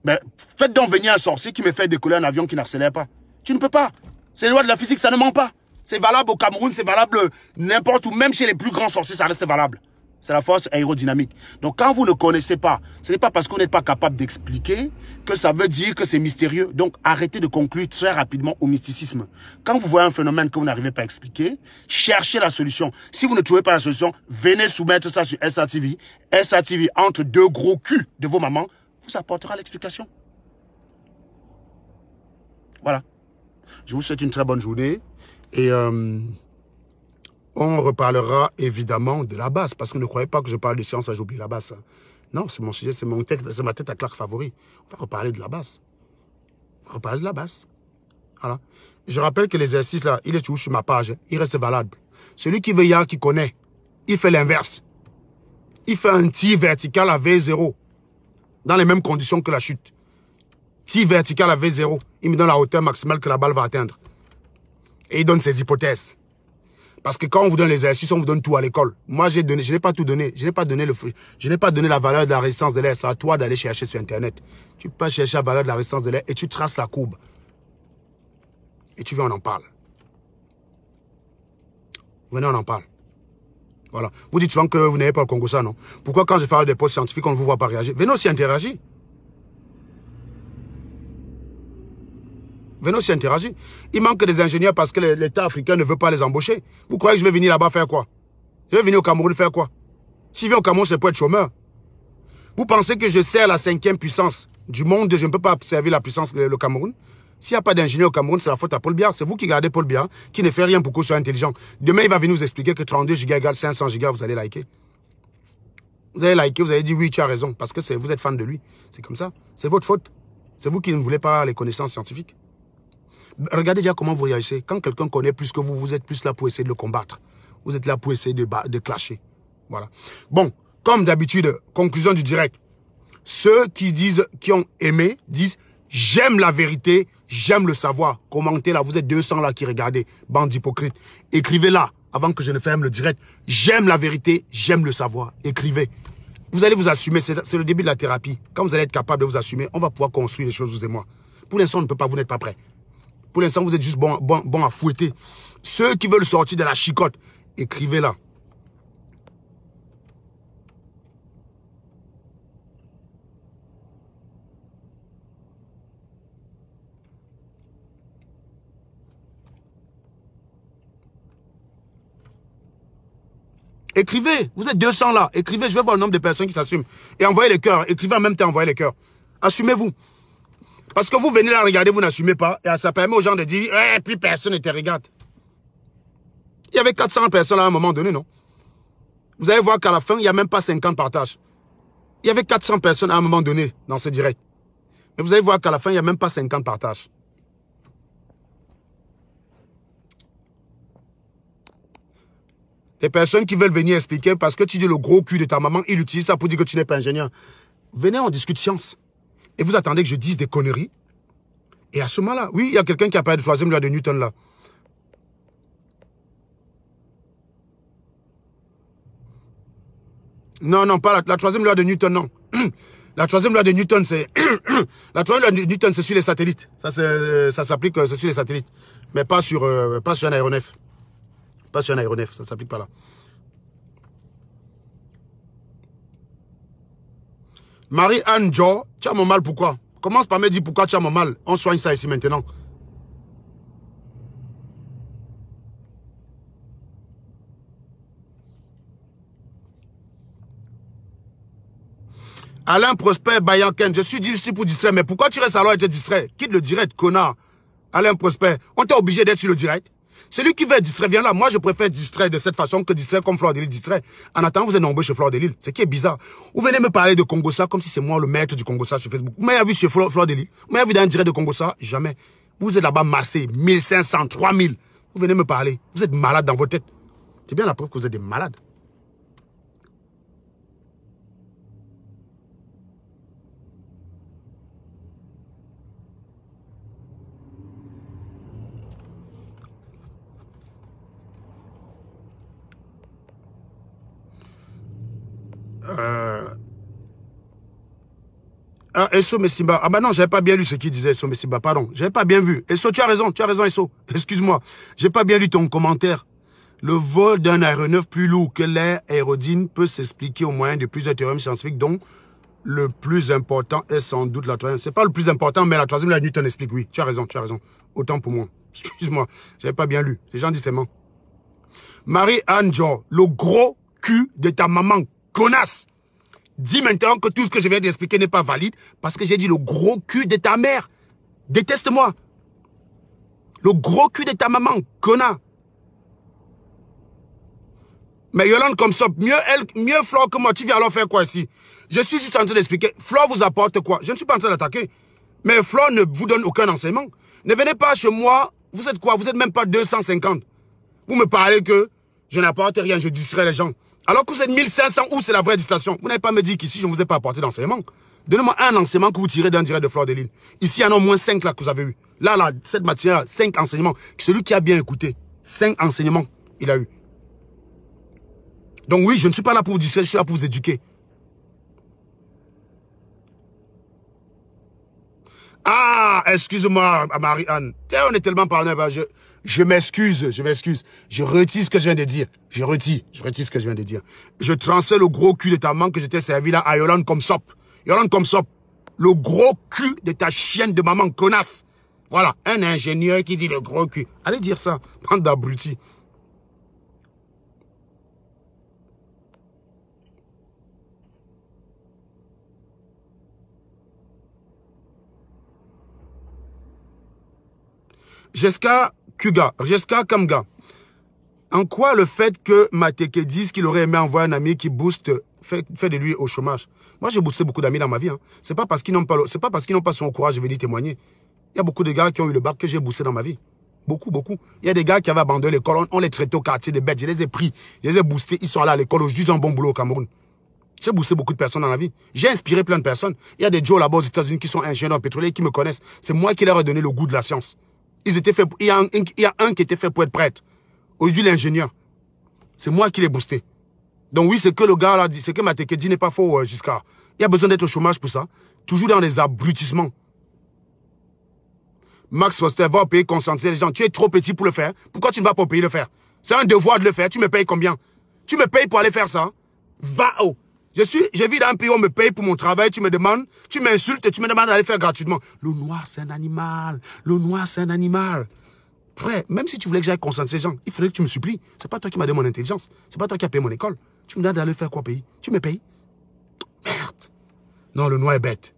Mais faites donc venir un sorcier qui me fait décoller un avion qui n'accélère pas. Tu ne peux pas. C'est les lois de la physique, ça ne ment pas. C'est valable au Cameroun, c'est valable n'importe où, même chez les plus grands sorciers, ça reste valable. C'est la force aérodynamique. Donc quand vous ne connaissez pas, ce n'est pas parce qu'on n'est pas capable d'expliquer que ça veut dire que c'est mystérieux. Donc arrêtez de conclure très rapidement au mysticisme. Quand vous voyez un phénomène que vous n'arrivez pas à expliquer, cherchez la solution. Si vous ne trouvez pas la solution, venez soumettre ça sur SATV. SATV, entre deux gros culs de vos mamans, vous apportera l'explication. Voilà. Je vous souhaite une très bonne journée. Et on reparlera évidemment de la base. Parce que ne croyez pas que je parle de science, j'ai oublié la base. Non, c'est mon sujet, c'est mon texte, c'est ma tête à claque favori. On va reparler de la base. On va reparler de la base. Voilà. Je rappelle que l'exercice là, il est toujours sur ma page. Il reste valable. Celui qui veut hier, qui connaît, il fait l'inverse. Il fait un tir vertical à V0. Dans les mêmes conditions que la chute. Tir vertical à V0. Il me donne la hauteur maximale que la balle va atteindre. Et il donne ses hypothèses. Parce que quand on vous donne les exercices, on vous donne tout à l'école. Moi, je n'ai pas tout donné. Je n'ai pas donné la valeur de la résistance de l'air. C'est à toi d'aller chercher sur Internet. Tu peux chercher la valeur de la résistance de l'air et tu traces la courbe. Et tu viens, on en parle. Venez, on en parle. Voilà. Vous dites souvent que vous n'avez pas le Congo ça, non? Pourquoi quand je fais des postes scientifiques, on ne vous voit pas réagir? Venez aussi interagir. Venez aussi interagir. Il manque des ingénieurs parce que l'État africain ne veut pas les embaucher. Vous croyez que je vais venir là-bas faire quoi? Je vais venir au Cameroun faire quoi? S'il vient au Cameroun, c'est pour être chômeur. Vous pensez que je sers la 5e puissance du monde, je ne peux pas servir la puissance le Cameroun? S'il n'y a pas d'ingénieur au Cameroun, c'est la faute à Paul Biya. C'est vous qui gardez Paul Biya, qui ne fait rien pour qu'on soit intelligent. Demain, il va venir vous expliquer que 32 gigas égale 500 gigas, vous allez liker. Vous allez liker, vous allez dire oui, tu as raison, parce que vous êtes fan de lui. C'est comme ça. C'est votre faute. C'est vous qui ne voulez pas les connaissances scientifiques. Regardez déjà comment vous réagissez. Quand quelqu'un connaît plus que vous, vous êtes plus là pour essayer de le combattre. Vous êtes là pour essayer de clasher. Voilà. Bon, comme d'habitude, conclusion du direct. Ceux qui ont aimé, disent « J'aime la vérité, j'aime le savoir ». Commentez là, vous êtes 200 là qui regardez, bande d'hypocrites. Écrivez là, avant que je ne ferme le direct. « J'aime la vérité, j'aime le savoir ». Écrivez. Vous allez vous assumer, c'est le début de la thérapie. Quand vous allez être capable de vous assumer, on va pouvoir construire les choses, vous et moi. Pour l'instant, on ne peut pas, vous n'êtes pas prêts. Pour l'instant, vous êtes juste bon à fouetter. Ceux qui veulent sortir de la chicotte, écrivez là. Écrivez, vous êtes 200 là, écrivez, je vais voir le nombre de personnes qui s'assument. Et envoyez les cœurs, écrivez en même temps, envoyez les cœurs. Assumez-vous. Parce que vous venez là regarder, vous n'assumez pas, et ça permet aux gens de dire, eh, plus personne ne te regarde. Il y avait 400 personnes à un moment donné, non? Vous allez voir qu'à la fin, il n'y a même pas 50 partages. Il y avait 400 personnes à un moment donné dans ce direct. Mais vous allez voir qu'à la fin, il n'y a même pas 50 partages. Les personnes qui veulent venir expliquer parce que tu dis le gros cul de ta maman, il utilise ça pour dire que tu n'es pas ingénieur. Venez, on discute science. Et vous attendez que je dise des conneries. Et à ce moment-là, oui, il y a quelqu'un qui a parlé de troisième loi de Newton là. Non, non, pas la troisième loi de Newton, non. La troisième loi de Newton, c'est... la troisième loi de Newton, c'est sur les satellites. Ça s'applique, c'est sur les satellites. Mais pas sur un aéronef. Pas sur un aéronef, ça ne s'applique pas là. Marie-Anne Joe, tu as mon mal pourquoi? Commence par me dire pourquoi tu as mon mal. On soigne ça ici maintenant. Alain Prosper Bayanken, je suis dit pour distraire, mais pourquoi tu restes alors et te distrait? Quitte le direct, connard. Alain Prosper, on t'a obligé d'être sur le direct. Celui qui veut être distrait, viens là. Moi, je préfère distraire de cette façon que distraire comme Fleur de Lille distrait. En attendant, vous êtes nombreux chez Fleur de Lille. Ce qui est bizarre. Vous venez me parler de Congossa comme si c'est moi le maître du Congossa sur Facebook. Vous m'avez vu sur Fleur de Lille? Vous m'avez vu dans un direct de Congossa? Jamais. Vous êtes là-bas massé, 1500, 3000. Vous venez me parler. Vous êtes malade dans votre tête. C'est bien la preuve que vous êtes des malades. Esso Messimba. Ah bah non, j'avais pas bien lu ce qu'il disait, Esso Messimba, pardon. J'avais pas bien vu. Esso, tu as raison, Esso. Excuse-moi. J'ai pas bien lu ton commentaire. Le vol d'un aéronef plus lourd que l'air aérodine peut s'expliquer au moyen de plusieurs théorèmes scientifiques, dont le plus important est sans doute la troisième. C'est pas le plus important, mais la troisième, la Newton explique, oui. Tu as raison. Autant pour moi. Excuse-moi, j'avais pas bien lu. Les gens disent tellement. Marie-Anne Joe, le gros cul de ta maman, connasse. Dis maintenant que tout ce que je viens d'expliquer n'est pas valide parce que j'ai dit le gros cul de ta mère. Déteste-moi. Le gros cul de ta maman, connard. Mais Yolande comme ça, mieux Flore que moi, tu viens alors faire quoi ici? Je suis juste en train d'expliquer. Flore vous apporte quoi? Je ne suis pas en train d'attaquer. Mais Flore ne vous donne aucun enseignement. Ne venez pas chez moi. Vous êtes quoi? Vous n'êtes même pas 250. Vous me parlez que je n'apporte rien, je distrais les gens. Alors que vous êtes 1500, où c'est la vraie distraction? Vous n'avez pas me dit qu'ici, je ne vous ai pas apporté d'enseignement. Donnez-moi un enseignement que vous tirez d'un direct de Fleur de Lille. Ici, il y en a au moins 5 là que vous avez eu. Là, cette matière, 5 enseignements. Celui qui a bien écouté, 5 enseignements, il a eu. Donc oui, je ne suis pas là pour vous distraire, je suis là pour vous éduquer. Ah, excuse-moi, Marie-Anne. On est tellement partenaires. Je m'excuse. Je retire ce que je viens de dire. Je retire ce que je viens de dire. Je transfère le gros cul de ta maman que je t'ai servi là à Yolande comme sop. Yolande comme sop. Le gros cul de ta chienne de maman connasse. Voilà, un ingénieur qui dit le gros cul. Allez dire ça, bande d'abrutis. Jessica Kamga. En quoi le fait que Mateke dise qu'il aurait aimé envoyer un ami qui booste fait de lui au chômage? Moi, j'ai boosté beaucoup d'amis dans ma vie. Hein. C'est pas parce qu'ils n'ont pas son courage de venir témoigner. Il y a beaucoup de gars qui ont eu le bac que j'ai boosté dans ma vie. Beaucoup, beaucoup. Il y a des gars qui avaient abandonné l'école. On les traitait au quartier des bêtes. Je les ai pris. Je les ai boostés. Ils sont allés à l'école. Aujourd'hui, ils ont un bon boulot au Cameroun. J'ai boosté beaucoup de personnes dans la vie. J'ai inspiré plein de personnes. Il y a des Joe là-bas aux États-Unis qui sont ingénieurs pétroliers qui me connaissent. C'est moi qui leur ai donné le goût de la science. Ils étaient faits. Il y a un qui était fait pour être prêtre. Aujourd'hui, l'ingénieur. C'est moi qui l'ai boosté. Donc oui, c'est que le gars là dit, c'est que Mateke dit n'est pas faux, Giscard. Il y a besoin d'être au chômage pour ça. Toujours dans les abrutissements. Max Foster va au pays conscientiser les gens. Tu es trop petit pour le faire. Pourquoi tu ne vas pas au pays le faire? C'est un devoir de le faire. Tu me payes combien? Tu me payes pour aller faire ça? Va oh. Je vis dans un pays où on me paye pour mon travail. Tu me demandes, tu m'insultes et tu me demandes d'aller faire gratuitement. Le noir, c'est un animal. Le noir, c'est un animal. Frère, même si tu voulais que j'aille conscientiser les gens, il faudrait que tu me supplies. C'est pas toi qui m'as donné mon intelligence. C'est pas toi qui as payé mon école. Tu me demandes d'aller faire quoi au pays? Tu me payes? Merde. Non, le noir est bête.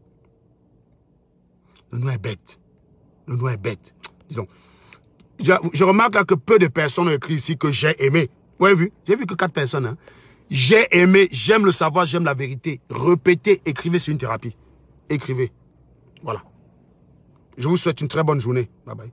Le noir est bête. Le noir est bête. Dis donc. Je remarque là que peu de personnes ont écrit ici que j'ai aimé. Vous avez vu? J'ai vu que 4 personnes. Hein. J'ai aimé, j'aime le savoir, j'aime la vérité. Répétez, écrivez sur une thérapie. Écrivez. Voilà. Je vous souhaite une très bonne journée. Bye bye.